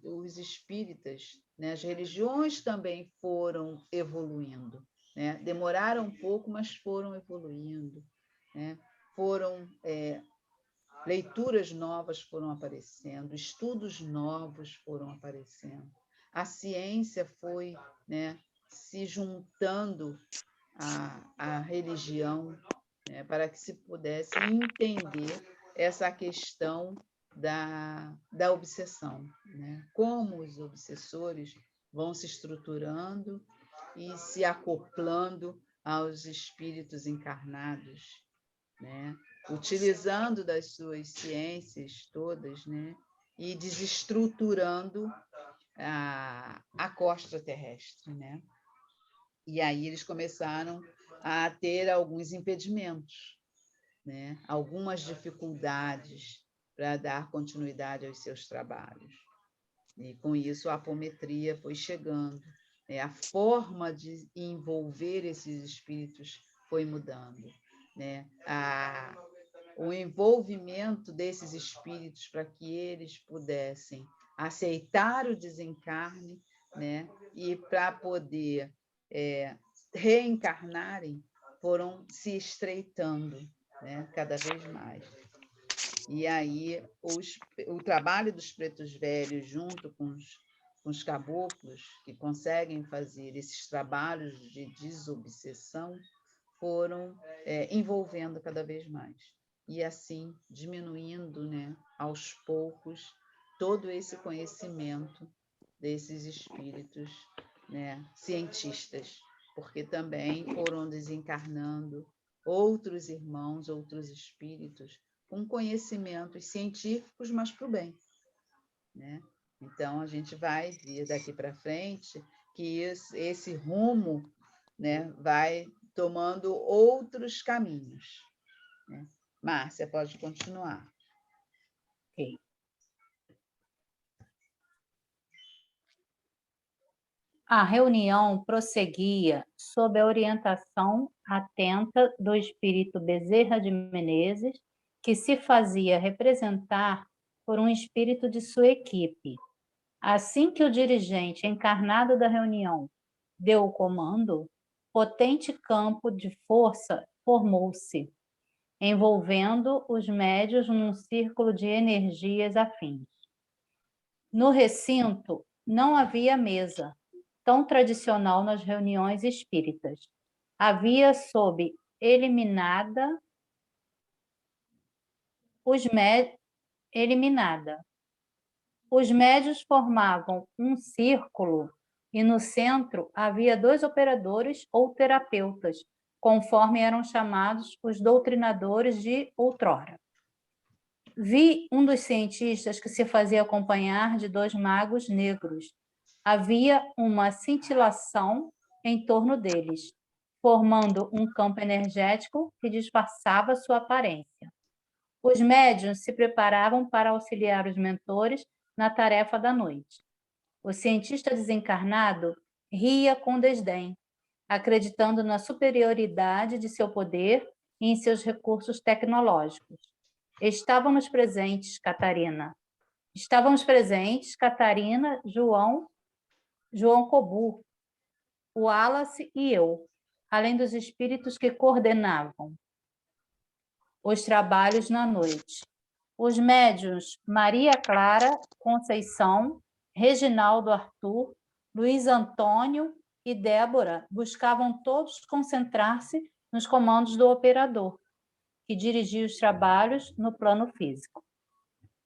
os espíritas, né, as religiões também foram evoluindo, né? Demoraram um pouco, mas foram evoluindo, né? Leituras novas foram aparecendo, estudos novos foram aparecendo. A ciência foi, né, se juntando à religião, né, para que se pudesse entender essa questão da obsessão, né? Como os obsessores vão se estruturando e se acoplando aos espíritos encarnados, né? Utilizando das suas ciências todas, né? E desestruturando a costa terrestre, né? E aí eles começaram a ter alguns impedimentos, né? Algumas dificuldades para dar continuidade aos seus trabalhos. E, com isso, a apometria foi chegando. A forma de envolver esses espíritos foi mudando, né? O envolvimento desses espíritos para que eles pudessem aceitar o desencarne, né? E para poder reencarnarem, foram se estreitando, né? Cada vez mais. E aí o trabalho dos pretos velhos, junto com os caboclos, que conseguem fazer esses trabalhos de desobsessão, foram envolvendo cada vez mais. E assim diminuindo, né, aos poucos, todo esse conhecimento desses espíritos, né, cientistas, porque também foram desencarnando outros irmãos, outros espíritos, com conhecimentos científicos, mas para o bem, né? Então, a gente vai ver daqui para frente que esse rumo, né, vai tomando outros caminhos, né? Márcia, pode continuar. Ok. A reunião prosseguia sob a orientação atenta do espírito Bezerra de Menezes, que se fazia representar por um espírito de sua equipe. Assim que o dirigente encarnado da reunião deu o comando, potente campo de força formou-se, envolvendo os médios num círculo de energias afins. No recinto não havia mesa, tão tradicional nas reuniões espíritas. Havia eliminada. Os médios formavam um círculo e no centro havia 2 operadores ou terapeutas, conforme eram chamados os doutrinadores de outrora. Vi um dos cientistas que se fazia acompanhar de 2 magos negros, Havia uma cintilação em torno deles, formando um campo energético que disfarçava sua aparência. Os médiuns se preparavam para auxiliar os mentores na tarefa da noite. O cientista desencarnado ria com desdém, acreditando na superioridade de seu poder e em seus recursos tecnológicos. Estávamos presentes, Catarina, João Cobur, o Wallace e eu, além dos espíritos que coordenavam os trabalhos na noite. Os médiuns Maria Clara Conceição, Reginaldo Arthur, Luiz Antônio e Débora buscavam todos concentrar-se nos comandos do operador, que dirigia os trabalhos no plano físico.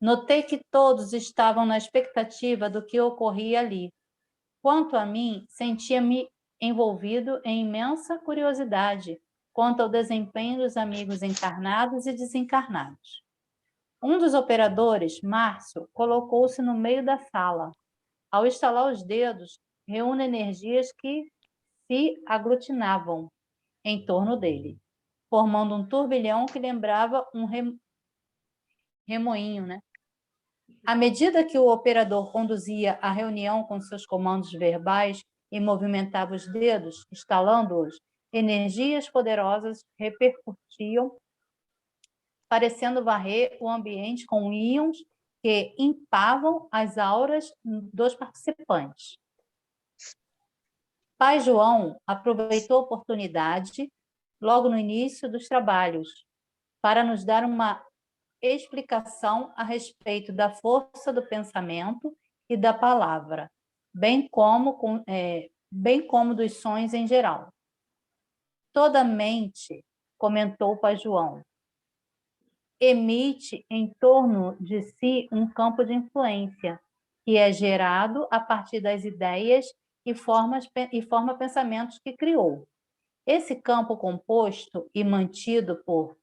Notei que todos estavam na expectativa do que ocorria ali. Quanto a mim, sentia-me envolvido em imensa curiosidade quanto ao desempenho dos amigos encarnados e desencarnados. Um dos operadores, Márcio, colocou-se no meio da sala. Ao estalar os dedos, reúne energias que se aglutinavam em torno dele, formando um turbilhão que lembrava um remoinho, né? À medida que o operador conduzia a reunião com seus comandos verbais e movimentava os dedos, estalando-os, energias poderosas repercutiam, parecendo varrer o ambiente com íons que impavam as auras dos participantes. Pai João aproveitou a oportunidade, logo no início dos trabalhos, para nos dar uma explicação a respeito da força do pensamento e da palavra, bem como dos sonhos em geral. Toda mente, comentou o Pai João, emite em torno de si um campo de influência, que é gerado a partir das ideias e forma pensamentos que criou. Esse campo composto e mantido por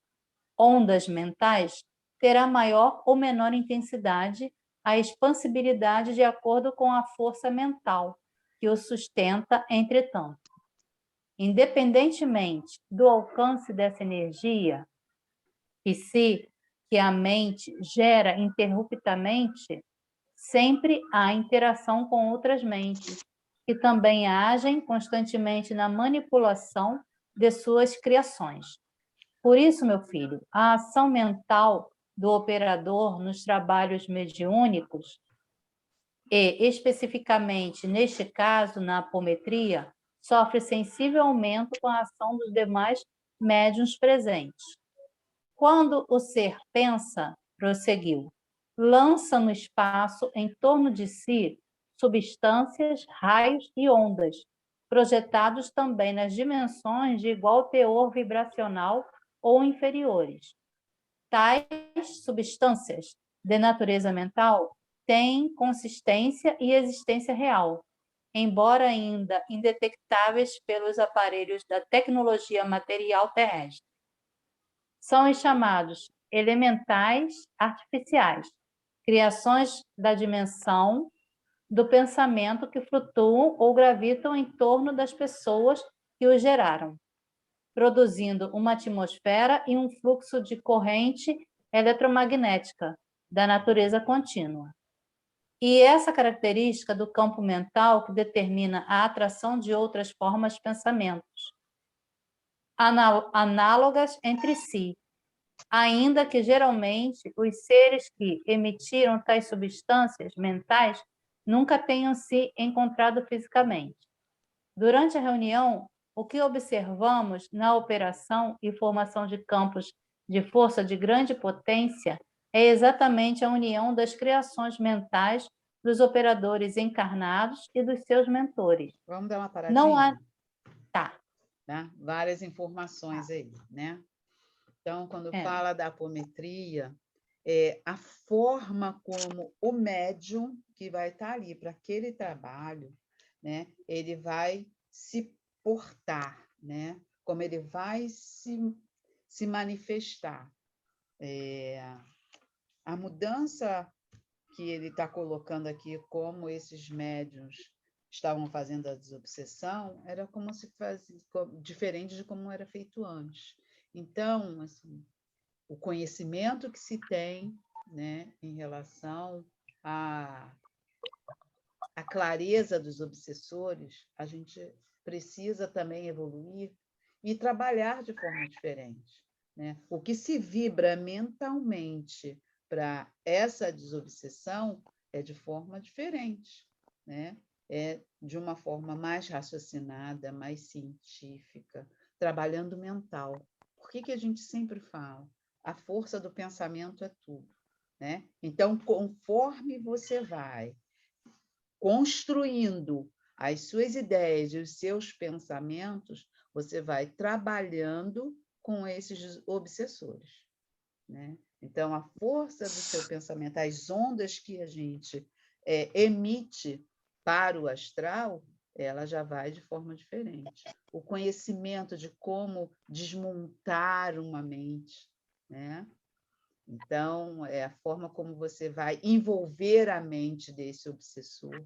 ondas mentais terá maior ou menor intensidade, a expansibilidade de acordo com a força mental que o sustenta, entretanto. Independentemente do alcance dessa energia, que a mente gera interruptamente, sempre há interação com outras mentes, que também agem constantemente na manipulação de suas criações. Por isso, meu filho, a ação mental do operador nos trabalhos mediúnicos, e especificamente neste caso na apometria, sofre sensível aumento com a ação dos demais médiuns presentes. Quando o ser pensa, prosseguiu, lança no espaço em torno de si substâncias, raios e ondas, projetados também nas dimensões de igual teor vibracional ou inferiores. Tais substâncias de natureza mental têm consistência e existência real, embora ainda indetectáveis pelos aparelhos da tecnologia material terrestre. São os chamados elementais artificiais, criações da dimensão do pensamento que flutuam ou gravitam em torno das pessoas que os geraram, produzindo uma atmosfera e um fluxo de corrente eletromagnética da natureza contínua. E essa característica do campo mental que determina a atração de outras formas de pensamentos, análogas entre si, ainda que geralmente os seres que emitiram tais substâncias mentais nunca tenham se encontrado fisicamente. Durante a reunião, o que observamos na operação e formação de campos de força de grande potência é exatamente a união das criações mentais dos operadores encarnados e dos seus mentores. Vamos dar uma paradinha? Não há... Tá. Várias informações aí, né? Então, quando fala da apometria, a forma como o médium que vai estar ali para aquele trabalho, né, ele vai se portar, né, como ele vai se manifestar. A mudança que ele está colocando aqui, como esses médiuns estavam fazendo a desobsessão era como se fazia, diferente de como era feito antes. Então, assim, o conhecimento que se tem, né, em relação à clareza dos obsessores, a gente precisa também evoluir e trabalhar de forma diferente, né? O que se vibra mentalmente para essa desobsessão é de forma diferente, né? É de uma forma mais raciocinada, mais científica, trabalhando o mental. Por que a gente sempre fala? A força do pensamento é tudo, né? Então, conforme você vai construindo as suas ideias e os seus pensamentos, você vai trabalhando com esses obsessores, né? Então, a força do seu pensamento, as ondas que a gente emite para o astral, ela já vai de forma diferente. O conhecimento de como desmontar uma mente, né? Então, é a forma como você vai envolver a mente desse obsessor,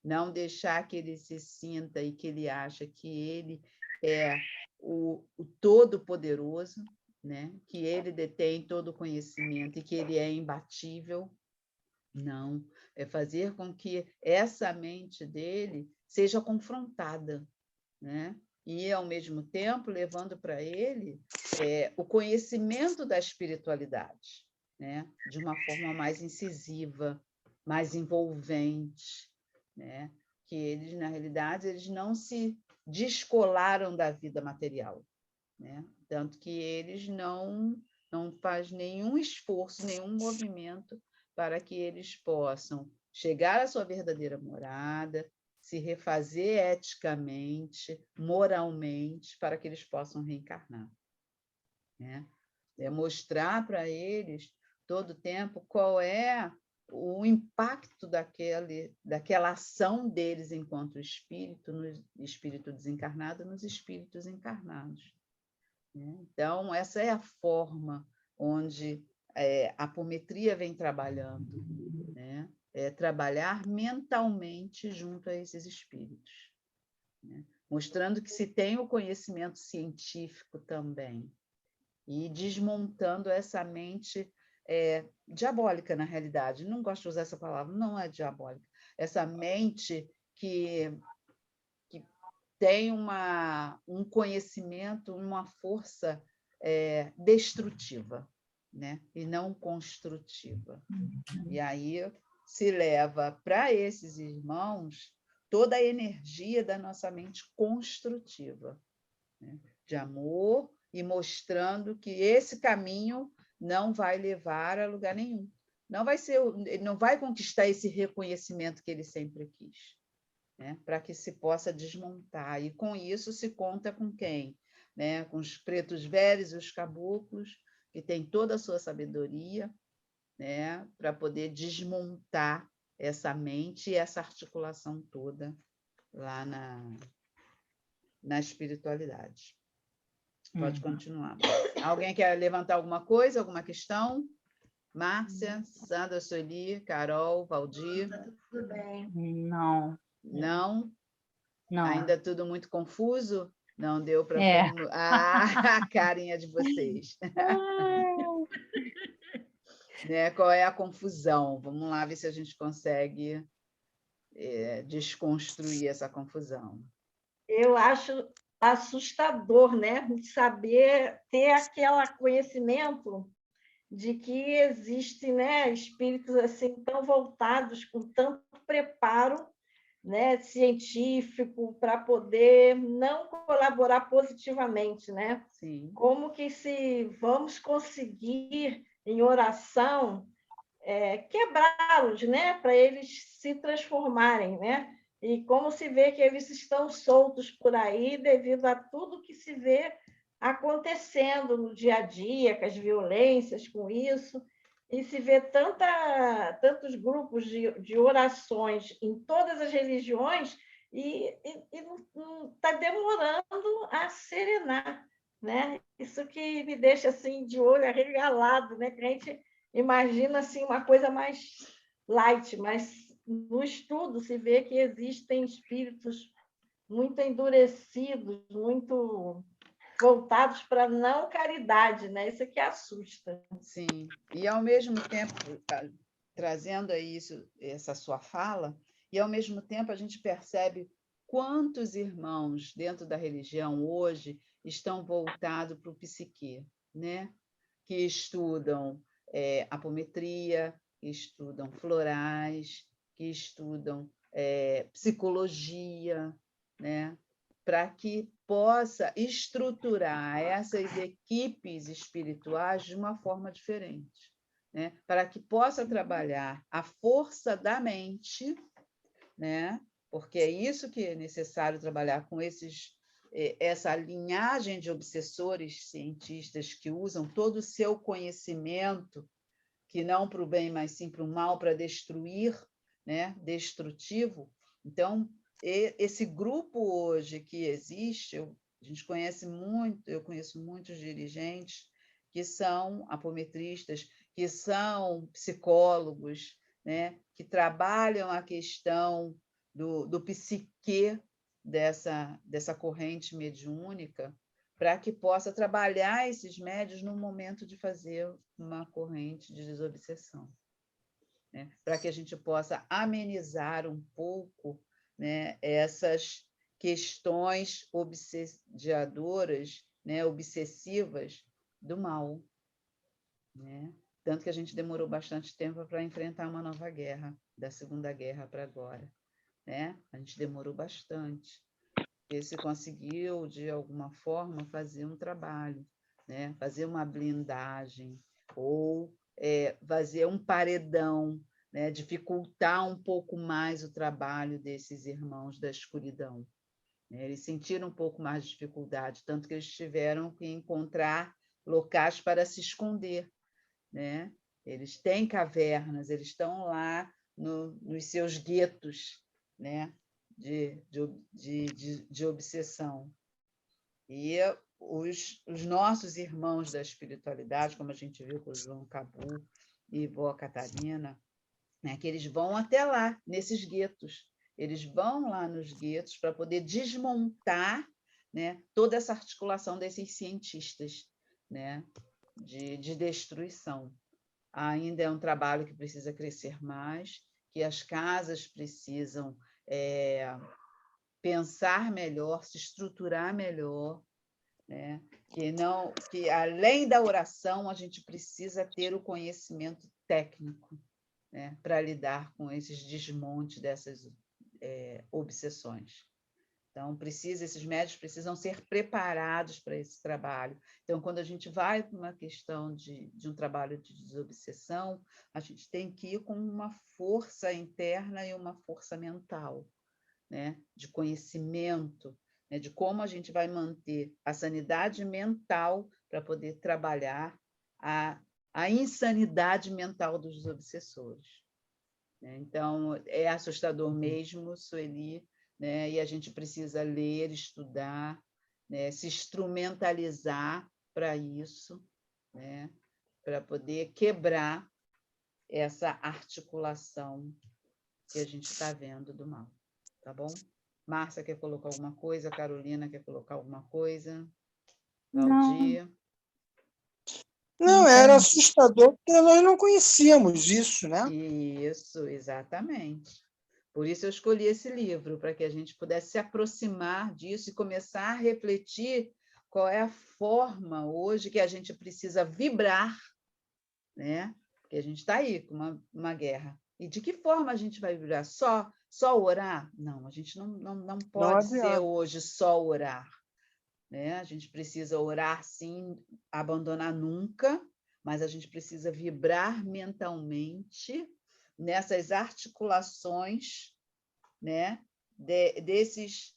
não deixar que ele se sinta e que ele acha que ele é o todo-poderoso, né? Que ele detém todo o conhecimento e que ele é imbatível. Não, é fazer com que essa mente dele seja confrontada, né? E, ao mesmo tempo, levando para ele o conhecimento da espiritualidade, né? De uma forma mais incisiva, mais envolvente, né? Que eles, na realidade, eles não se descolaram da vida material, né? Tanto que eles não fazem nenhum esforço, nenhum movimento para que eles possam chegar à sua verdadeira morada, se refazer eticamente, moralmente, para que eles possam reencarnar, né? É mostrar para eles todo o tempo qual é o impacto daquela ação deles enquanto espírito, no espírito desencarnado, nos espíritos encarnados, né? Então, essa é a forma onde a apometria vem trabalhando, né? É trabalhar mentalmente junto a esses espíritos, né? Mostrando que se tem o conhecimento científico também, e desmontando essa mente diabólica, na realidade. Não gosto de usar essa palavra, não é diabólica. Essa mente que tem um conhecimento, uma força destrutiva, né? E não construtiva. E aí se leva para esses irmãos toda a energia da nossa mente construtiva, né? De amor, e mostrando que esse caminho não vai levar a lugar nenhum. Ele não vai conquistar esse reconhecimento que ele sempre quis, né? Para que se possa desmontar. E com isso se conta com quem? Né? Com os pretos velhos e os caboclos, que têm toda a sua sabedoria, né? Para poder desmontar essa mente e essa articulação toda lá na espiritualidade. Pode continuar. Alguém quer levantar alguma coisa, alguma questão? Márcia, Sandra, Sueli, Carol, Valdir? Tudo bem. Não. Não? Não. Ainda tudo muito confuso? Não deu para... a carinha de vocês. Né? Qual é a confusão? Vamos lá ver se a gente consegue desconstruir essa confusão. Eu acho assustador, né? Saber ter aquele conhecimento de que existem, né, espíritos assim tão voltados, com tanto preparo, né, científico, para poder não colaborar positivamente, né? Sim. Como que se vamos conseguir, em oração, quebrá-los, né, para eles se transformarem, né? E como se vê que eles estão soltos por aí devido a tudo que se vê acontecendo no dia a dia, com as violências, com isso, e se vê tantos grupos de orações em todas as religiões e não está demorando a serenar, né? Isso que me deixa assim de olho arregalado, né? Que a gente imagina assim uma coisa mais light, mas no estudo se vê que existem espíritos muito endurecidos, muito voltados para a não caridade, né? Isso é que assusta. Sim, e ao mesmo tempo, trazendo aí essa sua fala, e ao mesmo tempo a gente percebe quantos irmãos dentro da religião hoje estão voltados para o psique, né? Que estudam apometria, que estudam florais, que estudam psicologia, né? Para que possa estruturar essas equipes espirituais de uma forma diferente, né? Para que possa trabalhar a força da mente, né? Porque é isso que é necessário trabalhar com essa linhagem de obsessores cientistas que usam todo o seu conhecimento, que não para o bem, mas sim para o mal, para destruir, né? Destrutivo. Então, esse grupo hoje que existe, a gente conhece muito, eu conheço muitos dirigentes que são apometristas, que são psicólogos, né? Que trabalham a questão do psique dessa corrente mediúnica, para que possa trabalhar esses médios no momento de fazer uma corrente de desobsessão, né? Para que a gente possa amenizar um pouco, né, essas questões obsediadoras, né, obsessivas do mal, né? Tanto que a gente demorou bastante tempo para enfrentar uma nova guerra, da Segunda Guerra para agora, né? A gente demorou bastante. Porque se conseguiu, de alguma forma, fazer um trabalho, né? Fazer uma blindagem, ou fazer um paredão, né? Dificultar um pouco mais o trabalho desses irmãos da escuridão, né? Eles sentiram um pouco mais de dificuldade, tanto que eles tiveram que encontrar locais para se esconder, né? Eles têm cavernas, eles estão lá nos seus guetos, né? de obsessão. E os nossos irmãos da espiritualidade, como a gente viu com o João Cabu e Vó Catarina, né, que eles vão até lá, nesses guetos. Eles vão lá nos guetos para poder desmontar, né, toda essa articulação desses cientistas, né, de destruição. Ainda é um trabalho que precisa crescer mais, que as casas precisam pensar melhor, se estruturar melhor, né? Que além da oração a gente precisa ter o conhecimento técnico, né? Para lidar com esses desmontes dessas obsessões. Então, esses médicos precisam ser preparados para esse trabalho. Então, quando a gente vai para uma questão de um trabalho de desobsessão, a gente tem que ir com uma força interna e uma força mental, né? De conhecimento, né? De como a gente vai manter a sanidade mental para poder trabalhar a insanidade mental dos obsessores, né? Então, é assustador mesmo, Sueli, né? E a gente precisa ler, estudar, né? Se instrumentalizar para isso, né? Para poder quebrar essa articulação que a gente está vendo do mal. Tá bom? Márcia quer colocar alguma coisa? Carolina quer colocar alguma coisa? Valdir? Não, era assustador, porque nós não conhecíamos isso, né? Isso, exatamente. Por isso eu escolhi esse livro, para que a gente pudesse se aproximar disso e começar a refletir qual é a forma hoje que a gente precisa vibrar, né? Porque a gente está aí com uma guerra. E de que forma a gente vai vibrar? Só orar? Não, a gente não pode ser hoje só orar, né? A gente precisa orar, sim, abandonar nunca, mas a gente precisa vibrar mentalmente nessas articulações, né? Desses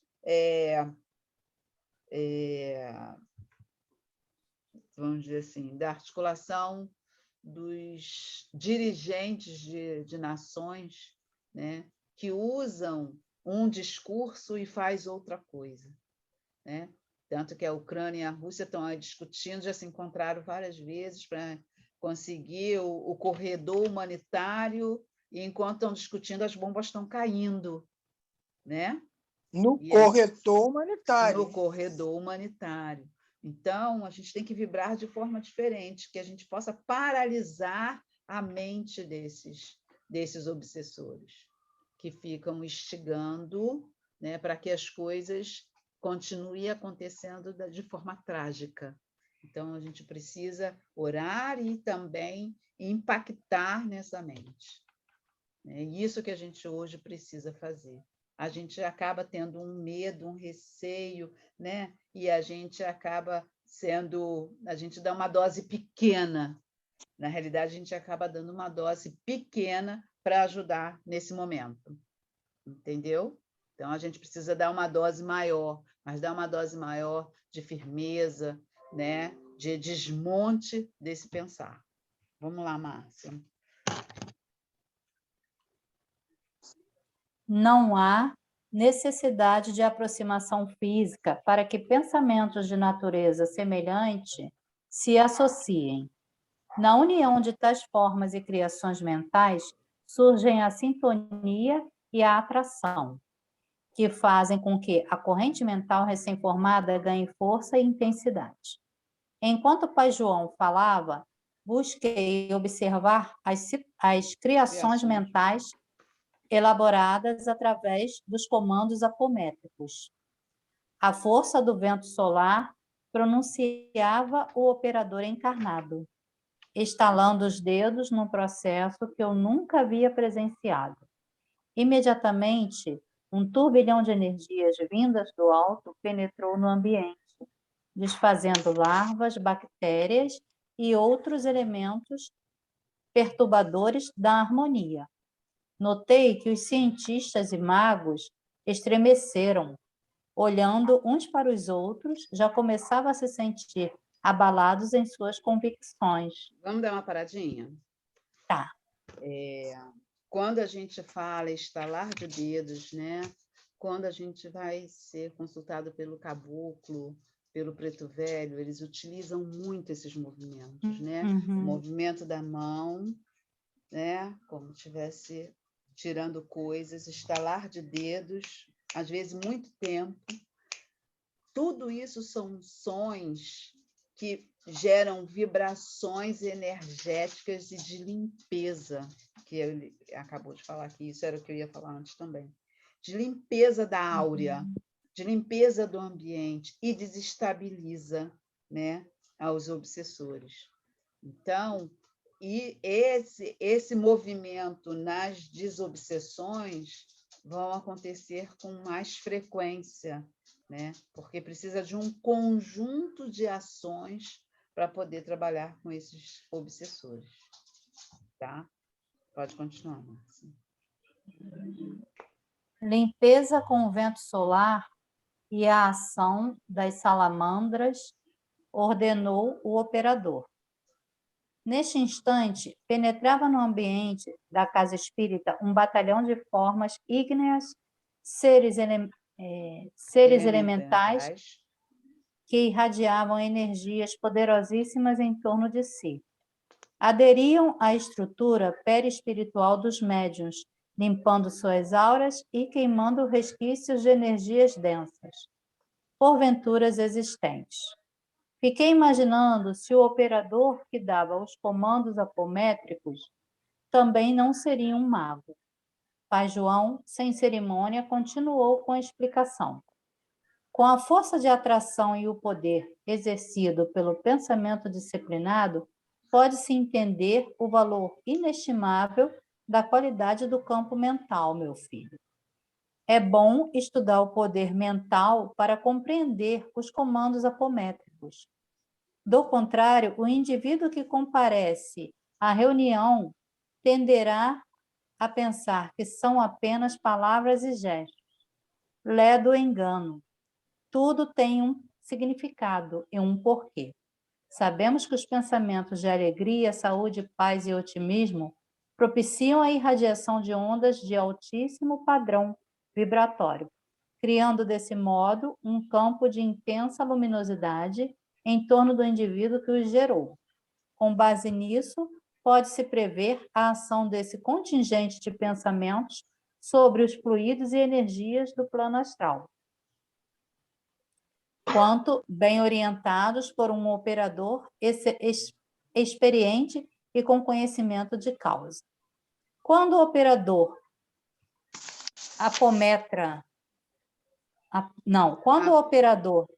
vamos dizer assim, da articulação dos dirigentes de nações, né? Que usam um discurso e faz outra coisa, né? Tanto que a Ucrânia e a Rússia estão aí discutindo, já se encontraram várias vezes para conseguir o corredor humanitário E enquanto estão discutindo, as bombas estão caindo, né? No corredor humanitário. No corredor humanitário. Então, a gente tem que vibrar de forma diferente, que a gente possa paralisar a mente desses obsessores, que ficam instigando, né, para que as coisas continuem acontecendo de forma trágica. Então, a gente precisa orar e também impactar nessa mente. É isso que a gente hoje precisa fazer. A gente acaba tendo um medo, um receio, né? E a gente acaba a gente dá uma dose pequena. Na realidade, a gente acaba dando uma dose pequena para ajudar nesse momento. Entendeu? Então, a gente precisa dar uma dose maior, mas dar uma dose maior de firmeza, né? De desmonte desse pensar. Vamos lá, Márcia. Não há necessidade de aproximação física para que pensamentos de natureza semelhante se associem. Na união de tais formas e criações mentais, surgem a sintonia e a atração, que fazem com que a corrente mental recém-formada ganhe força e intensidade. Enquanto o pai João falava, busquei observar as criações mentais elaboradas através dos comandos apométricos. A força do vento solar pronunciava o operador encarnado, estalando os dedos num processo que eu nunca havia presenciado. Imediatamente, um turbilhão de energias vindas do alto penetrou no ambiente, desfazendo larvas, bactérias e outros elementos perturbadores da harmonia. Notei que os cientistas e magos estremeceram, olhando uns para os outros, já começavam a se sentir abalados em suas convicções. Vamos dar uma paradinha? Tá. Quando a gente fala estalar de dedos, né? Quando a gente vai ser consultado pelo caboclo, pelo preto velho, eles utilizam muito esses movimentos, né? O movimento da mão, né? Como se estivesse tirando coisas, estalar de dedos, às vezes muito tempo. Tudo isso são sons que geram vibrações energéticas e de limpeza, que ele acabou de falar aqui, isso era o que eu ia falar antes também, de limpeza da áurea, de limpeza do ambiente, e desestabiliza, né, aos obsessores. Então, e esse movimento nas desobsessões vão acontecer com mais frequência, né? Porque precisa de um conjunto de ações para poder trabalhar com esses obsessores. Tá? Pode continuar, Márcia. Limpeza com o vento solar e a ação das salamandras, ordenou o operador. Neste instante, penetrava no ambiente da casa espírita um batalhão de formas ígneas, seres elementais que irradiavam energias poderosíssimas em torno de si. Aderiam à estrutura perispiritual dos médiuns, limpando suas auras e queimando resquícios de energias densas, porventuras existentes. Fiquei imaginando se o operador que dava os comandos apométricos também não seria um mago. Pai João, sem cerimônia, continuou com a explicação. Com a força de atração e o poder exercido pelo pensamento disciplinado, pode-se entender o valor inestimável da qualidade do campo mental, meu filho. É bom estudar o poder mental para compreender os comandos apométricos. Do contrário, o indivíduo que comparece à reunião tenderá a pensar que são apenas palavras e gestos. Ledo o engano. Tudo tem um significado e um porquê. Sabemos que os pensamentos de alegria, saúde, paz e otimismo propiciam a irradiação de ondas de altíssimo padrão vibratório, criando desse modo um campo de intensa luminosidade em torno do indivíduo que os gerou. Com base nisso, pode-se prever a ação desse contingente de pensamentos sobre os fluidos e energias do plano astral, quanto bem orientados por um operador experiente e com conhecimento de causa. Quando o operador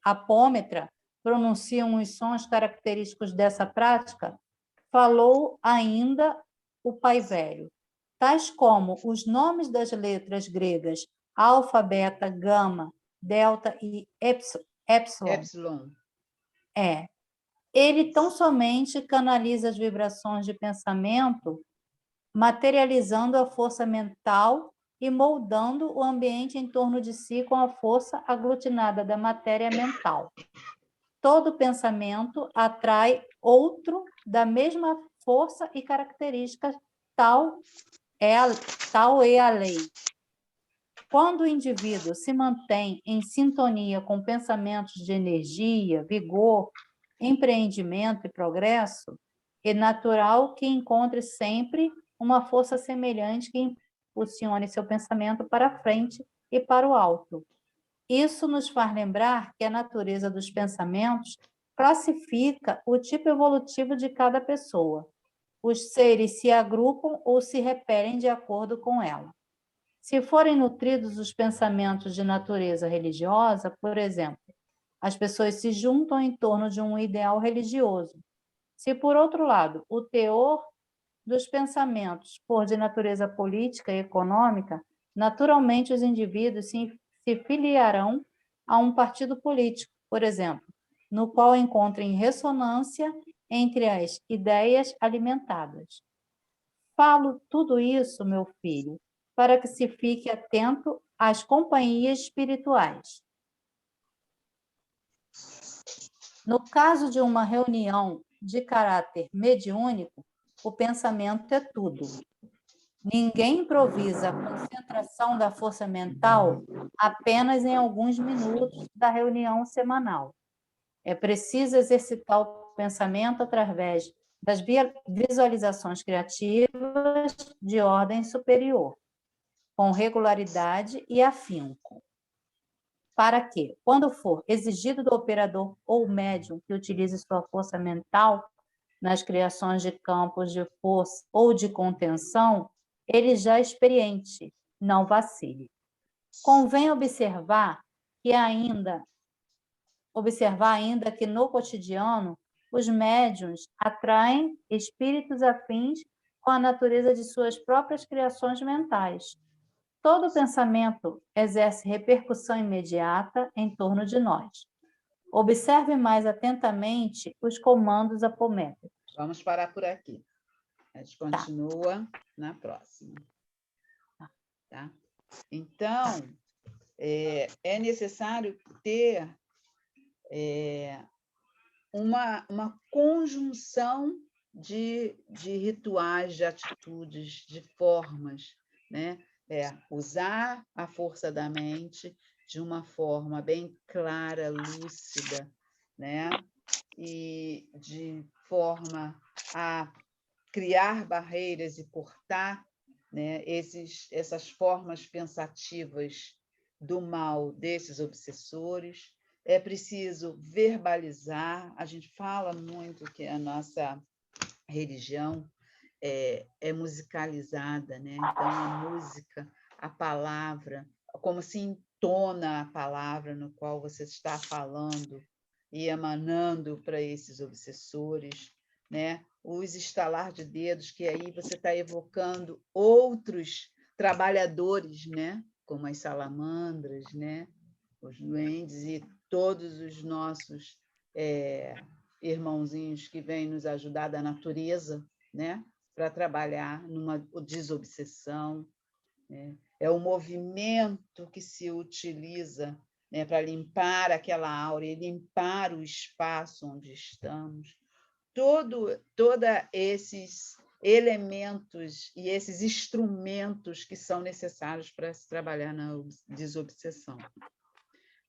apômetra pronunciam os sons característicos dessa prática, falou ainda o Pai Velho, tais como os nomes das letras gregas alfa, beta, gama, delta e epsilon. Ele tão somente canaliza as vibrações de pensamento, materializando a força mental e moldando o ambiente em torno de si com a força aglutinada da matéria mental. Todo pensamento atrai outro da mesma força e características, tal é a lei. Quando o indivíduo se mantém em sintonia com pensamentos de energia, vigor, empreendimento e progresso, é natural que encontre sempre uma força semelhante que impulsione seu pensamento para a frente e para o alto. Isso nos faz lembrar que a natureza dos pensamentos classifica o tipo evolutivo de cada pessoa. Os seres se agrupam ou se repelem de acordo com ela. Se forem nutridos os pensamentos de natureza religiosa, por exemplo, as pessoas se juntam em torno de um ideal religioso. Se, por outro lado, o teor dos pensamentos for de natureza política e econômica, naturalmente os indivíduos se filiarão a um partido político, por exemplo, no qual encontrem ressonância entre as ideias alimentadas. Falo tudo isso, meu filho, para que se fique atento às companhias espirituais. No caso de uma reunião de caráter mediúnico, o pensamento é tudo. Ninguém improvisa a concentração da força mental apenas em alguns minutos da reunião semanal. É preciso exercitar o pensamento através das visualizações criativas de ordem superior, com regularidade e afinco, para que, quando for exigido do operador ou médium que utilize sua força mental nas criações de campos de força ou de contenção, ele já experiente, não vacile. Convém observar ainda que no cotidiano os médiuns atraem espíritos afins com a natureza de suas próprias criações mentais. Todo pensamento exerce repercussão imediata em torno de nós. Observe mais atentamente os comandos apométricos. Vamos parar por aqui. A gente continua na próxima. Tá? Então, é necessário ter uma conjunção de rituais, de atitudes, de formas, né? Usar a força da mente de uma forma bem clara, lúcida, né? E de forma a criar barreiras e cortar, né, essas formas pensativas do mal desses obsessores. É preciso verbalizar. A gente fala muito que a nossa religião é musicalizada, né? Então, a música, a palavra, como se entona a palavra no qual você está falando e emanando para esses obsessores, né? Os estalar de dedos, que aí você está evocando outros trabalhadores, né? Como as salamandras, né? Os duendes e todos os nossos irmãozinhos que vêm nos ajudar da natureza, né? Para trabalhar numa desobsessão. Né? É o movimento que se utiliza, né, para limpar aquela aura e limpar o espaço onde estamos. Todos esses elementos e esses instrumentos que são necessários para se trabalhar na desobsessão.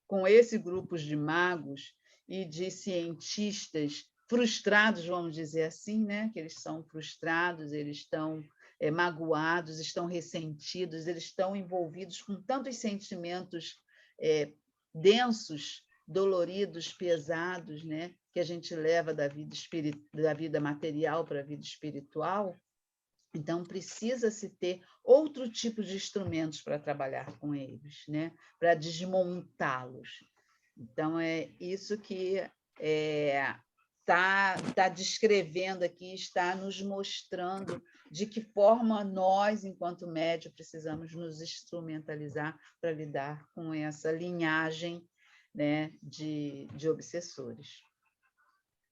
Com esses grupos de magos e de cientistas frustrados, vamos dizer assim, né? Que eles são frustrados, eles estão magoados, estão ressentidos, eles estão envolvidos com tantos sentimentos densos, doloridos, pesados, né? Que a gente leva da vida material para a vida espiritual. Então, precisa-se ter outro tipo de instrumentos para trabalhar com eles, né? Para desmontá-los. Então, é isso que está descrevendo aqui, está nos mostrando de que forma nós, enquanto médium, precisamos nos instrumentalizar para lidar com essa linhagem, né, de obsessores.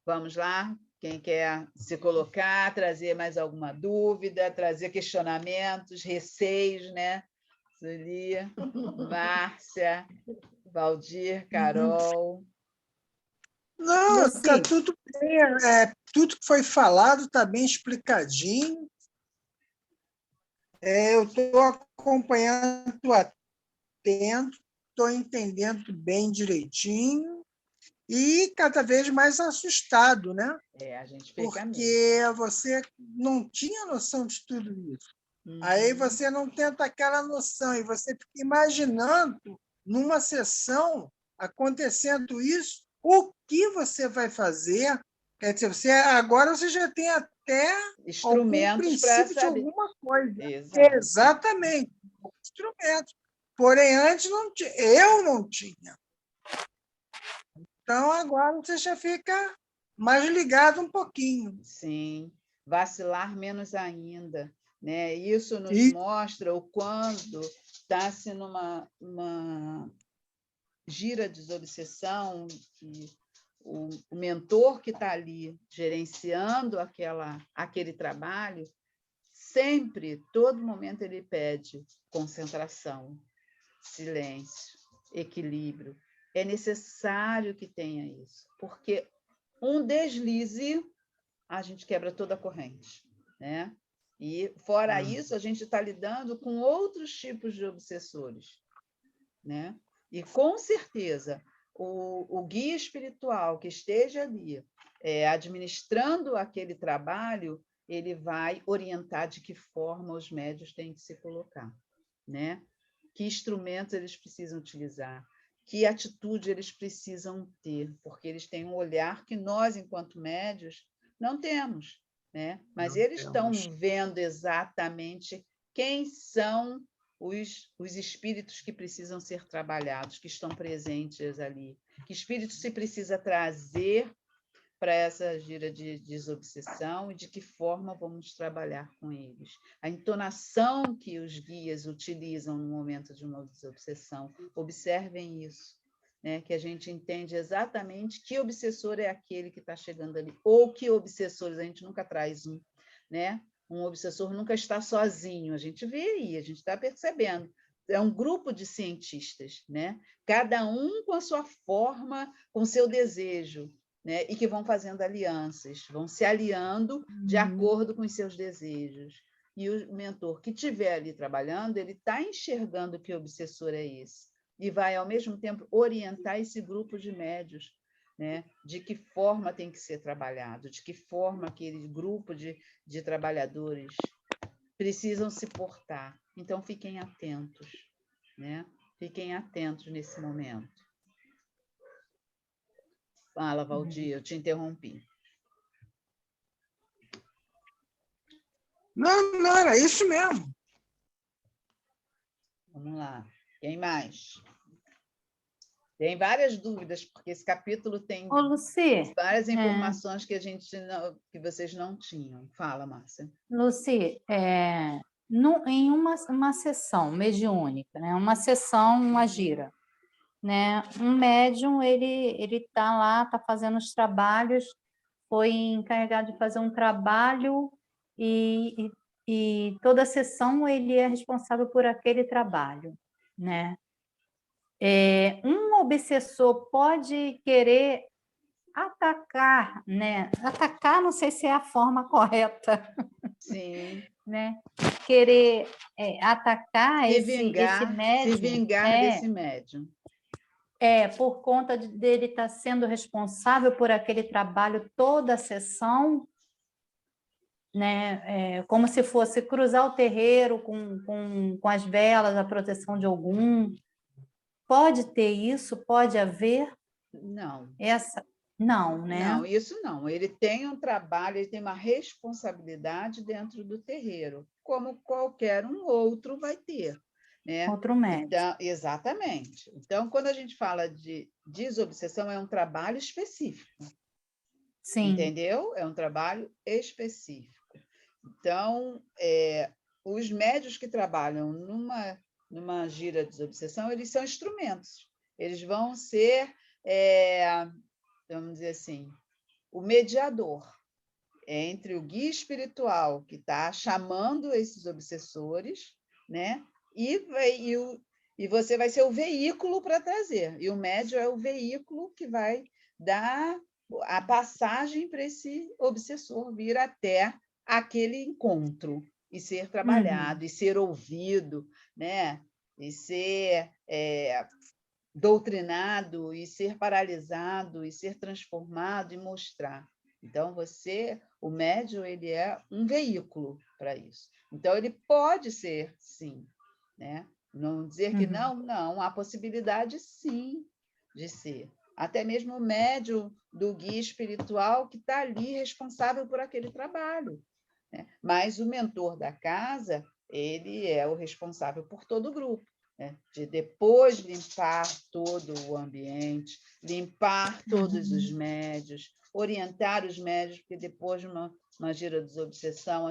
Vamos lá? Quem quer se colocar, trazer mais alguma dúvida, trazer questionamentos, receios, né? Zulia, Márcia, Valdir, Carol. Não, está tudo bem. Tudo que foi falado está bem explicadinho. Eu estou acompanhando atento, estou entendendo bem direitinho e cada vez mais assustado, né? A gente fica porque mesmo. Você não tinha noção de tudo isso. Aí você não tem aquela noção e você fica imaginando numa sessão acontecendo isso, o que você vai fazer? Quer dizer, agora você já tem até instrumentos algum princípio de saber. alguma coisa. Exato. Exatamente, instrumentos. Porém, antes eu não tinha. Então, agora você já fica mais ligado um pouquinho. Sim, vacilar menos ainda, né? Isso nos mostra o quando está-se numa gira de desobsessão, que o mentor que está ali gerenciando aquele trabalho, sempre, todo momento, ele pede concentração, silêncio, equilíbrio. É necessário que tenha isso, porque um deslize, a gente quebra toda a corrente, né? E, fora isso, a gente está lidando com outros tipos de obsessores, né? E, com certeza, o guia espiritual que esteja ali administrando aquele trabalho, ele vai orientar de que forma os médiuns têm que se colocar, né? Que instrumentos eles precisam utilizar, que atitude eles precisam ter, porque eles têm um olhar que nós, enquanto médiuns, não temos, né? Mas eles estão vendo exatamente quem são os espíritos que precisam ser trabalhados, que estão presentes ali. Que espírito se precisa trazer para essa gira de desobsessão e de que forma vamos trabalhar com eles. A entonação que os guias utilizam no momento de uma desobsessão, observem isso, né? Que a gente entende exatamente que obsessor é aquele que está chegando ali, ou que obsessores, a gente nunca traz um, né? Um obsessor nunca está sozinho, a gente vê aí, a gente está percebendo. É um grupo de cientistas, né? Cada um com a sua forma, com o seu desejo, né? E que vão fazendo alianças, vão se aliando de acordo com os seus desejos. E o mentor que estiver ali trabalhando, ele está enxergando que obsessor é esse, e vai, ao mesmo tempo, orientar esse grupo de médios, né? De que forma tem que ser trabalhado, de que forma aquele grupo de trabalhadores precisam se portar. Então, fiquem atentos, né? Fiquem atentos nesse momento. Fala, Valdir, eu te interrompi. Não, era isso mesmo. Vamos lá. Quem mais? Tem várias dúvidas, porque esse capítulo tem várias informações que que vocês não tinham. Fala, Márcia. Luci, em uma sessão mediúnica, né? Uma sessão, uma gira, né? Um médium, ele está lá, está fazendo os trabalhos, foi encarregado de fazer um trabalho e toda a sessão ele é responsável por aquele trabalho, né? Um obsessor pode querer atacar, né? Atacar, não sei se é a forma correta. Sim. Né? Querer atacar esse médium. Se vingar desse médium. Por conta dele estar sendo responsável por aquele trabalho toda a sessão, né? Como se fosse cruzar o terreiro com as velas, a proteção de Ogum. Pode ter isso? Pode haver? Não. Não, né? Não, isso não. Ele tem um trabalho, ele tem uma responsabilidade dentro do terreiro, como qualquer um outro vai ter. Né? Outro médico. Então, exatamente. Então, quando a gente fala de desobsessão, é um trabalho específico. Sim. Entendeu? É um trabalho específico. Então, os médios que trabalham numa gira de desobsessão, eles são instrumentos. Eles vão ser, vamos dizer assim, o mediador entre o guia espiritual que está chamando esses obsessores, né? E você vai ser o veículo para trazer. E o médium é o veículo que vai dar a passagem para esse obsessor vir até aquele encontro e ser trabalhado, e ser ouvido, né? E ser doutrinado, e ser paralisado, e ser transformado, e mostrar. Então, o médium, ele é um veículo para isso. Então, ele pode ser, sim, né? Não dizer que não, há possibilidade, sim, de ser. Até mesmo o médium do guia espiritual que está ali responsável por aquele trabalho. Né? Mas o mentor da casa, ele é o responsável por todo o grupo. Né? De depois limpar todo o ambiente, limpar todos os médios, orientar os médios, porque depois de uma gira de desobsessão,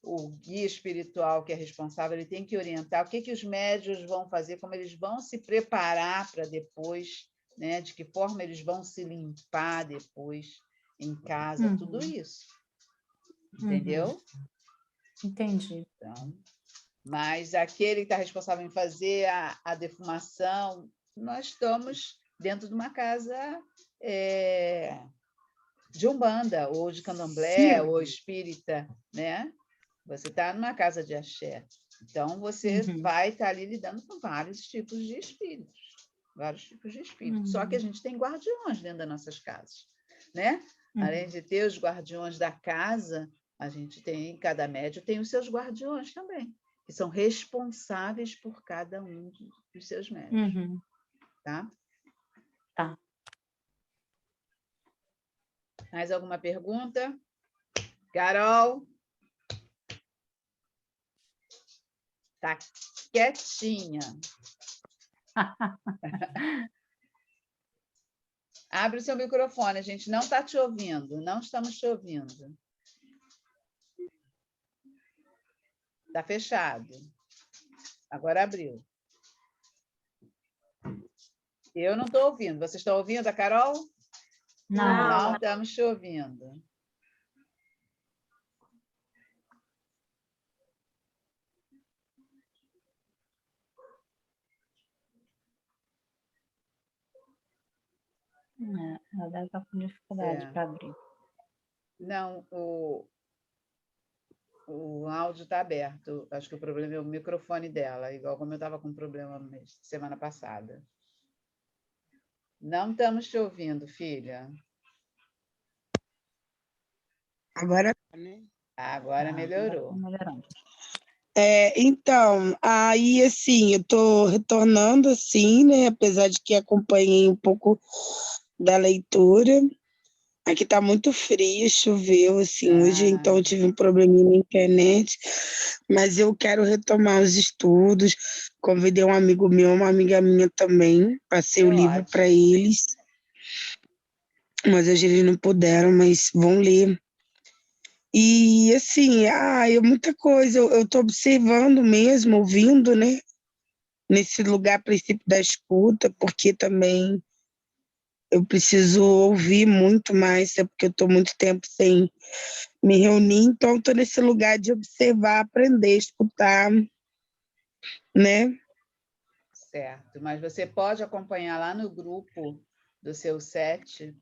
o guia espiritual que é responsável, ele tem que orientar o que os médios vão fazer, como eles vão se preparar para depois, né? De que forma eles vão se limpar depois em casa, tudo isso. Entendeu? Entendi. Então, mas aquele que está responsável em fazer a defumação, nós estamos dentro de uma casa de umbanda, ou de candomblé, ou espírita, né? Você está numa casa de axé. Então, você vai estar ali lidando com vários tipos de espíritos. Vários tipos de espíritos. Só que a gente tem guardiões dentro das nossas casas, né? Além de ter os guardiões da casa, a gente tem, cada médium tem os seus guardiões também, que são responsáveis por cada um dos seus médios. Tá? Tá. Mais alguma pergunta? Carol? Tá quietinha. Abre o seu microfone, a gente não está te ouvindo, não estamos te ouvindo. Está fechado. Agora abriu. Eu não estou ouvindo. Vocês estão ouvindo a Carol? Não. Não estamos te ouvindo. Ela deve estar com dificuldade para abrir. Não, o áudio está aberto. Acho que o problema é o microfone dela, igual como eu estava com problema semana passada. Não estamos te ouvindo, filha. Agora, né? Agora melhorou. Então, aí, assim, eu estou retornando, assim, né? Apesar de que acompanhei um pouco da leitura. Aqui está muito frio, choveu, assim, hoje, então eu tive um probleminha na internet, mas eu quero retomar os estudos. Convidei um amigo meu, uma amiga minha também, passei o livro para eles, mas hoje eles não puderam, mas vão ler. E, assim, muita coisa, eu estou observando mesmo, ouvindo, né, nesse lugar, princípio da escuta, porque também eu preciso ouvir muito mais, porque eu estou muito tempo sem me reunir, então estou nesse lugar de observar, aprender, escutar, né? Certo, mas você pode acompanhar lá no grupo do seu set,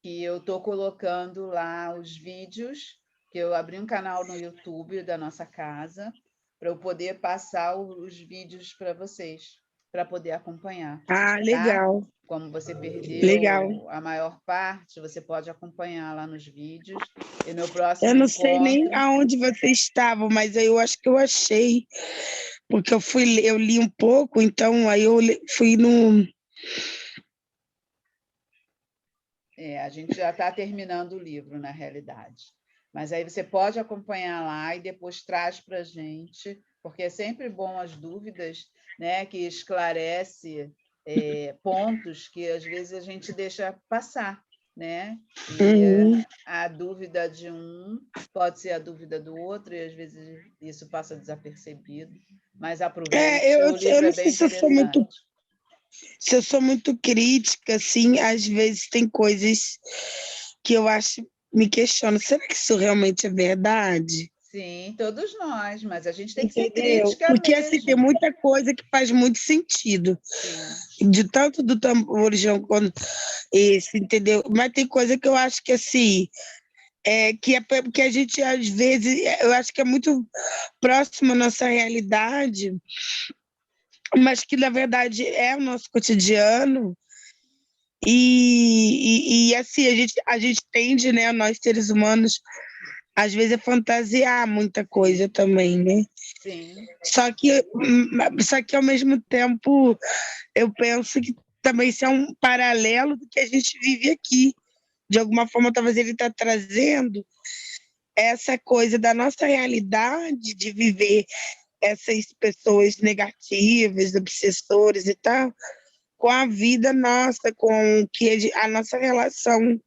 que eu estou colocando lá os vídeos, que eu abri um canal no YouTube da nossa casa, para eu poder passar os vídeos para vocês para poder acompanhar. Ah, tá? legal. Como você perdeu Legal. a maior parte, você pode acompanhar lá nos vídeos. E no Eu próximo não sei nem encontro... aonde vocês estavam, mas aí eu acho que eu achei, porque eu li um pouco, então aí eu fui no... a gente já está terminando o livro, na realidade. Mas aí você pode acompanhar lá e depois traz para a gente, porque é sempre bom as dúvidas, né, que esclarece pontos que às vezes a gente deixa passar, né? E a dúvida de um pode ser a dúvida do outro, e às vezes isso passa desapercebido. Mas aproveite, eu o livro não é sei bem se interessante. eu sou muito crítica, assim, às vezes tem coisas que eu acho, me questiono, será que isso realmente é verdade? Sim, todos nós, mas a gente tem que ser Entendeu? crítica Porque assim, tem mesmo. muita coisa que faz muito sentido. Sim. De tanto do tamborijão quanto esse, entendeu? Mas tem coisa que eu acho que assim, que a gente às vezes, eu acho que é muito próximo à nossa realidade, mas que na verdade é o nosso cotidiano. E assim, a gente tende, né, nós seres humanos, às vezes a fantasiar muita coisa também, né? Sim. Só que ao mesmo tempo eu penso que também isso é um paralelo do que a gente vive aqui. De alguma forma, talvez ele está trazendo essa coisa da nossa realidade de viver essas pessoas negativas, obsessores e tal, com a vida nossa, com que a nossa relação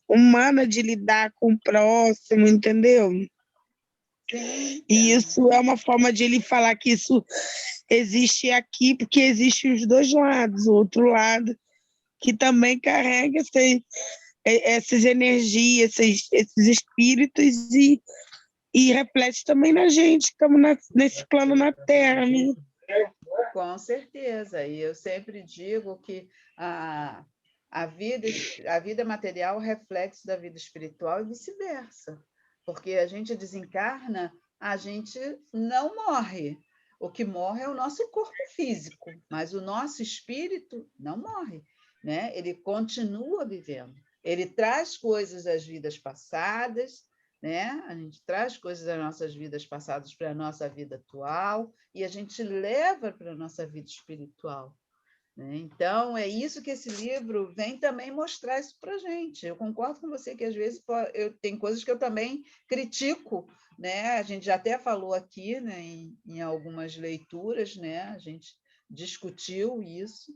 humana de lidar com o próximo, entendeu? Sim. E isso é uma forma de ele falar que isso existe aqui, porque existe os dois lados, o outro lado que também carrega essas energias, esses espíritos e reflete também na gente, estamos nesse plano na Terra, né? Com certeza. E eu sempre digo que a vida material é reflexo da vida espiritual e vice-versa. Porque a gente desencarna, a gente não morre. O que morre é o nosso corpo físico, mas o nosso espírito não morre, né? Ele continua vivendo. Ele traz coisas das vidas passadas, né? A gente traz coisas das nossas vidas passadas para a nossa vida atual e a gente leva para a nossa vida espiritual, né? Então, é isso que esse livro vem também mostrar isso para a gente. Eu concordo com você que, às vezes, tem coisas que eu também critico, né? A gente já até falou aqui, né, em algumas leituras, né? A gente discutiu isso,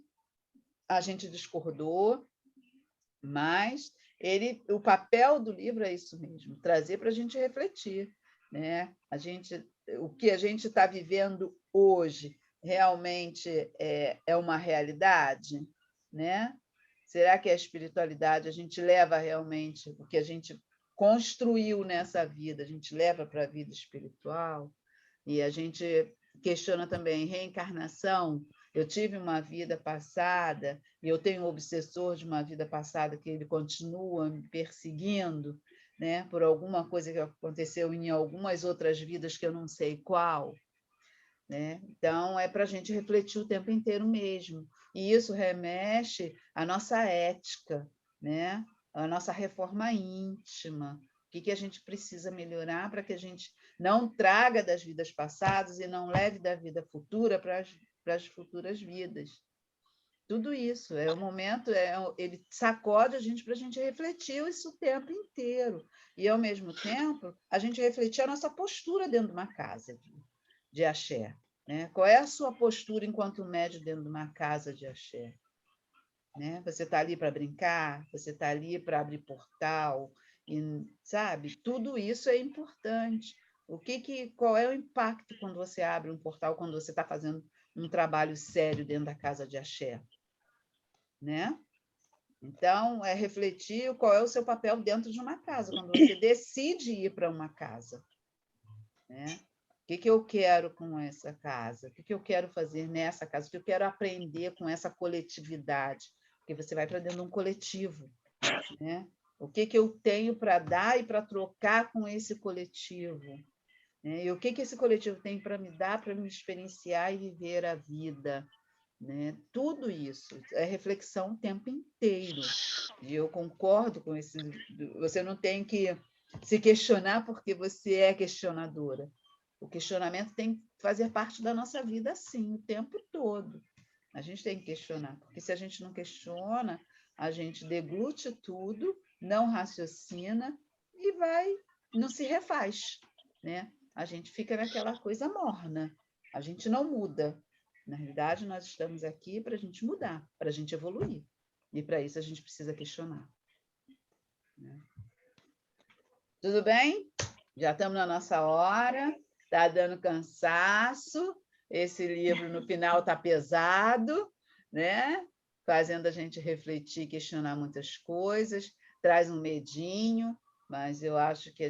a gente discordou, mas o papel do livro é isso mesmo, trazer para a gente refletir, né? O que a gente está vivendo hoje realmente é uma realidade, né? Será que a espiritualidade a gente leva realmente o que a gente construiu nessa vida, a gente leva para a vida espiritual? E a gente questiona também reencarnação. Eu tive uma vida passada e eu tenho um obsessor de uma vida passada que ele continua me perseguindo, né, por alguma coisa que aconteceu em algumas outras vidas que eu não sei qual, né? Então, é para a gente refletir o tempo inteiro mesmo. E isso remexe à nossa ética, né? À nossa reforma íntima. O que a gente precisa melhorar para que a gente não traga das vidas passadas e não leve da vida futura para as futuras vidas. Tudo isso é o momento, ele sacode a gente para a gente refletir isso o tempo inteiro. E, ao mesmo tempo, a gente refletir a nossa postura dentro de uma casa de axé, né? Qual é a sua postura enquanto médium dentro de uma casa de axé? Né? Você está ali para brincar? Você está ali para abrir portal? E, sabe? Tudo isso é importante. Qual é o impacto quando você abre um portal, quando você está fazendo um trabalho sério dentro da casa de axé? Né? Então, é refletir qual é o seu papel dentro de uma casa, quando você decide ir para uma casa. Né? O que eu quero com essa casa? O que eu quero fazer nessa casa? O que eu quero aprender com essa coletividade? Porque você vai para dentro de um coletivo, né? O que eu tenho para dar e para trocar com esse coletivo? Né? E o que esse coletivo tem para me dar, para me experienciar e viver a vida? né? Tudo isso é reflexão o tempo inteiro. E eu concordo com esse... Você não tem que se questionar porque você é questionadora. O questionamento tem que fazer parte da nossa vida, sim, o tempo todo. A gente tem que questionar, porque se a gente não questiona, a gente deglute tudo, não raciocina e não se refaz, né? A gente fica naquela coisa morna, a gente não muda. Na realidade, nós estamos aqui para a gente mudar, para a gente evoluir. E para isso a gente precisa questionar. Né? Tudo bem? Já estamos na nossa hora, está dando cansaço, esse livro no final está pesado, né? Fazendo a gente refletir, questionar muitas coisas, traz um medinho, mas eu acho que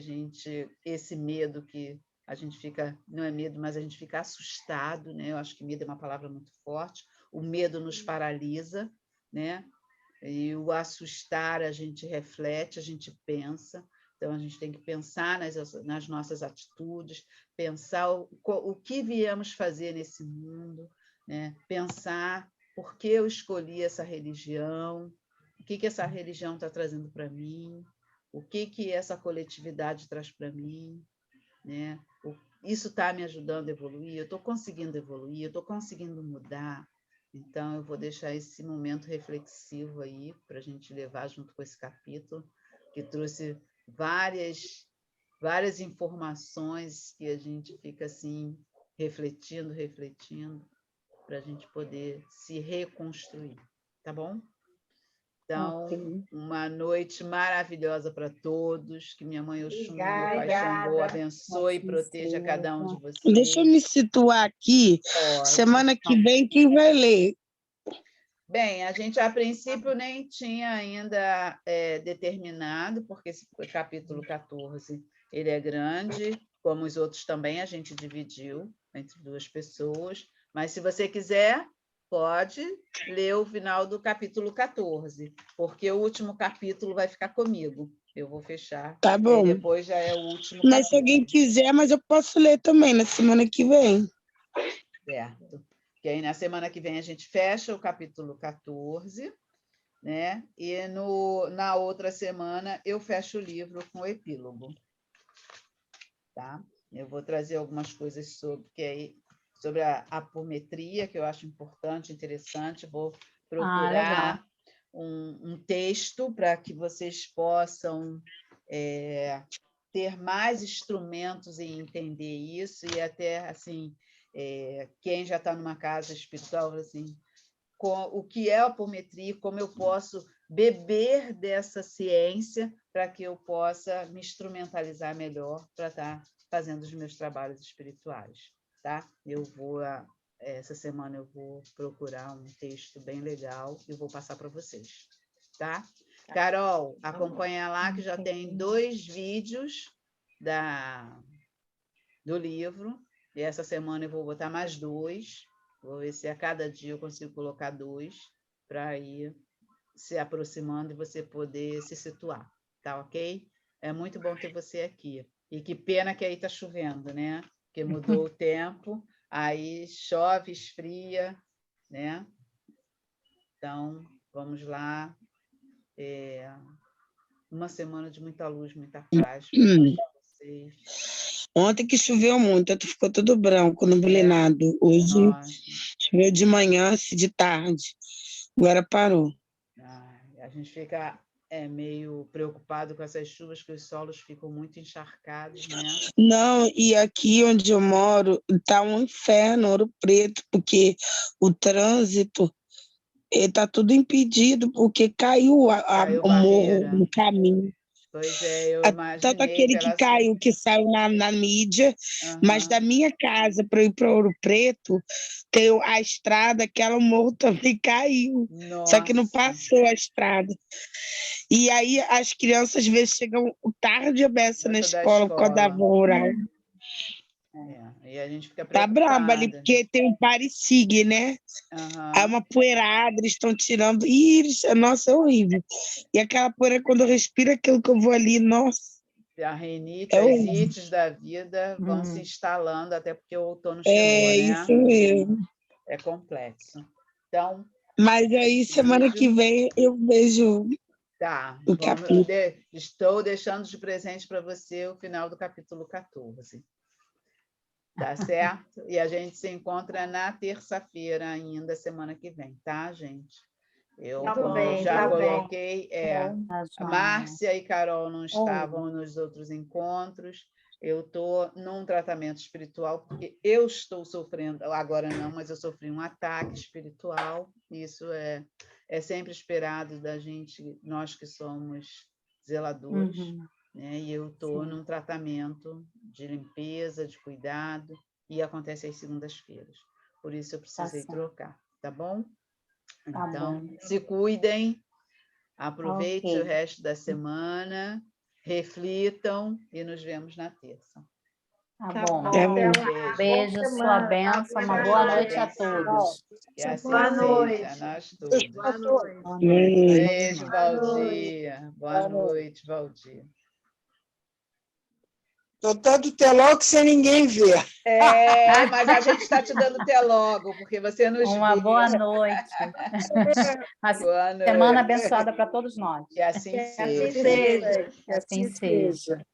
esse medo que a gente fica, não é medo, mas a gente fica assustado, né? Eu acho que medo é uma palavra muito forte, o medo nos paralisa, né? E o assustar a gente reflete, a gente pensa, então a gente tem que pensar nas nossas atitudes, pensar o que viemos fazer nesse mundo, né? Pensar por que eu escolhi essa religião, o que essa religião está trazendo para mim, o que essa coletividade traz para mim, né? Isso está me ajudando a evoluir, eu estou conseguindo evoluir, eu estou conseguindo mudar. Então, eu vou deixar esse momento reflexivo aí para a gente levar junto com esse capítulo, que trouxe várias informações que a gente fica assim, refletindo, para a gente poder se reconstruir, tá bom? Então, uma noite maravilhosa para todos, que minha mãe Oxum, meu pai Xangô, abençoe e proteja cada um de vocês. Deixa eu me situar aqui. Pode. Semana que vem, quem vai ler? Bem, a gente, a princípio, nem tinha ainda determinado, porque esse capítulo 14 ele é grande, como os outros também, a gente dividiu entre 2 pessoas, mas se você quiser, pode ler o final do capítulo 14, porque o último capítulo vai ficar comigo. Eu vou fechar. Tá bom. E depois já é o último Mas capítulo. Se alguém quiser, mas eu posso ler também na semana que vem. Certo. Que aí na semana que vem a gente fecha o capítulo 14, né? E na outra semana eu fecho o livro com o epílogo. Tá? Eu vou trazer algumas coisas sobre a apometria, que eu acho importante, interessante. Vou procurar um texto para que vocês possam ter mais instrumentos em entender isso, e até assim, quem já está numa casa espiritual, assim, o que é a apometria, como eu posso beber dessa ciência para que eu possa me instrumentalizar melhor para estar fazendo os meus trabalhos espirituais, tá? Essa semana eu vou procurar um texto bem legal e vou passar para vocês, tá? Carol, acompanha lá que já tem 2 vídeos do livro, e essa semana eu vou botar mais 2. Vou ver se a cada dia eu consigo colocar 2 para ir se aproximando e você poder se situar, tá ok? É muito bom ter você aqui. E que pena que aí está chovendo, né? Porque mudou o tempo, aí chove, esfria, né? Então, vamos lá. Uma semana de muita luz, muita paz para vocês. Ontem que choveu muito, ficou tudo branco, nublado. Hoje choveu de manhã, de tarde. Agora parou. A gente fica meio preocupado com essas chuvas, que os solos ficam muito encharcados, né? Não, e aqui onde eu moro está um inferno, Ouro Preto, porque o trânsito está tudo impedido, porque caiu o morro no caminho. Pois é, eu imaginei. Tanto aquele que caiu, que saiu na mídia, mas da minha casa para ir para Ouro Preto, tem a estrada, aquela morro também caiu. Nossa. Só que não passou a estrada. E aí as crianças, às vezes, chegam tarde a beça na escola por causa da van rural. E a gente fica Tá preocupada. braba ali, porque tem um pare-sigue, né? Aí uma poeirada, eles estão tirando. Nossa, é horrível. E aquela poeira, quando eu respiro aquilo que eu vou ali, nossa. A rinite, as ites da vida vão se instalando, até porque o outono chegou, né? É isso mesmo. É complexo. Então... Mas aí, semana que vem, eu vejo o capítulo. Estou deixando de presente para você o final do capítulo 14. Tá certo? E a gente se encontra na terça-feira ainda, semana que vem, tá, gente? Eu já coloquei... a Márcia e Carol não estavam nos outros encontros. Eu estou num tratamento espiritual, porque eu estou sofrendo, agora não, mas eu sofri um ataque espiritual. Isso é sempre esperado da gente, nós que somos zeladores, né? E eu estou num tratamento de limpeza, de cuidado, e acontece às segundas-feiras. Por isso eu precisei trocar, tá bom? Então, se cuidem, aproveitem o resto da semana, reflitam e nos vemos na terça. Tá bom. Beijo, sua bênção, uma boa noite a todos. Que assim seja, nós todos. Boa noite. Beijo, Valdir. Boa noite, Valdir. Estou dando telogo sem ninguém ver. Mas a gente está te dando telogo, porque você nos Uma viu. boa noite. Uma semana abençoada para todos nós. Que assim seja. Que assim seja. Que assim seja.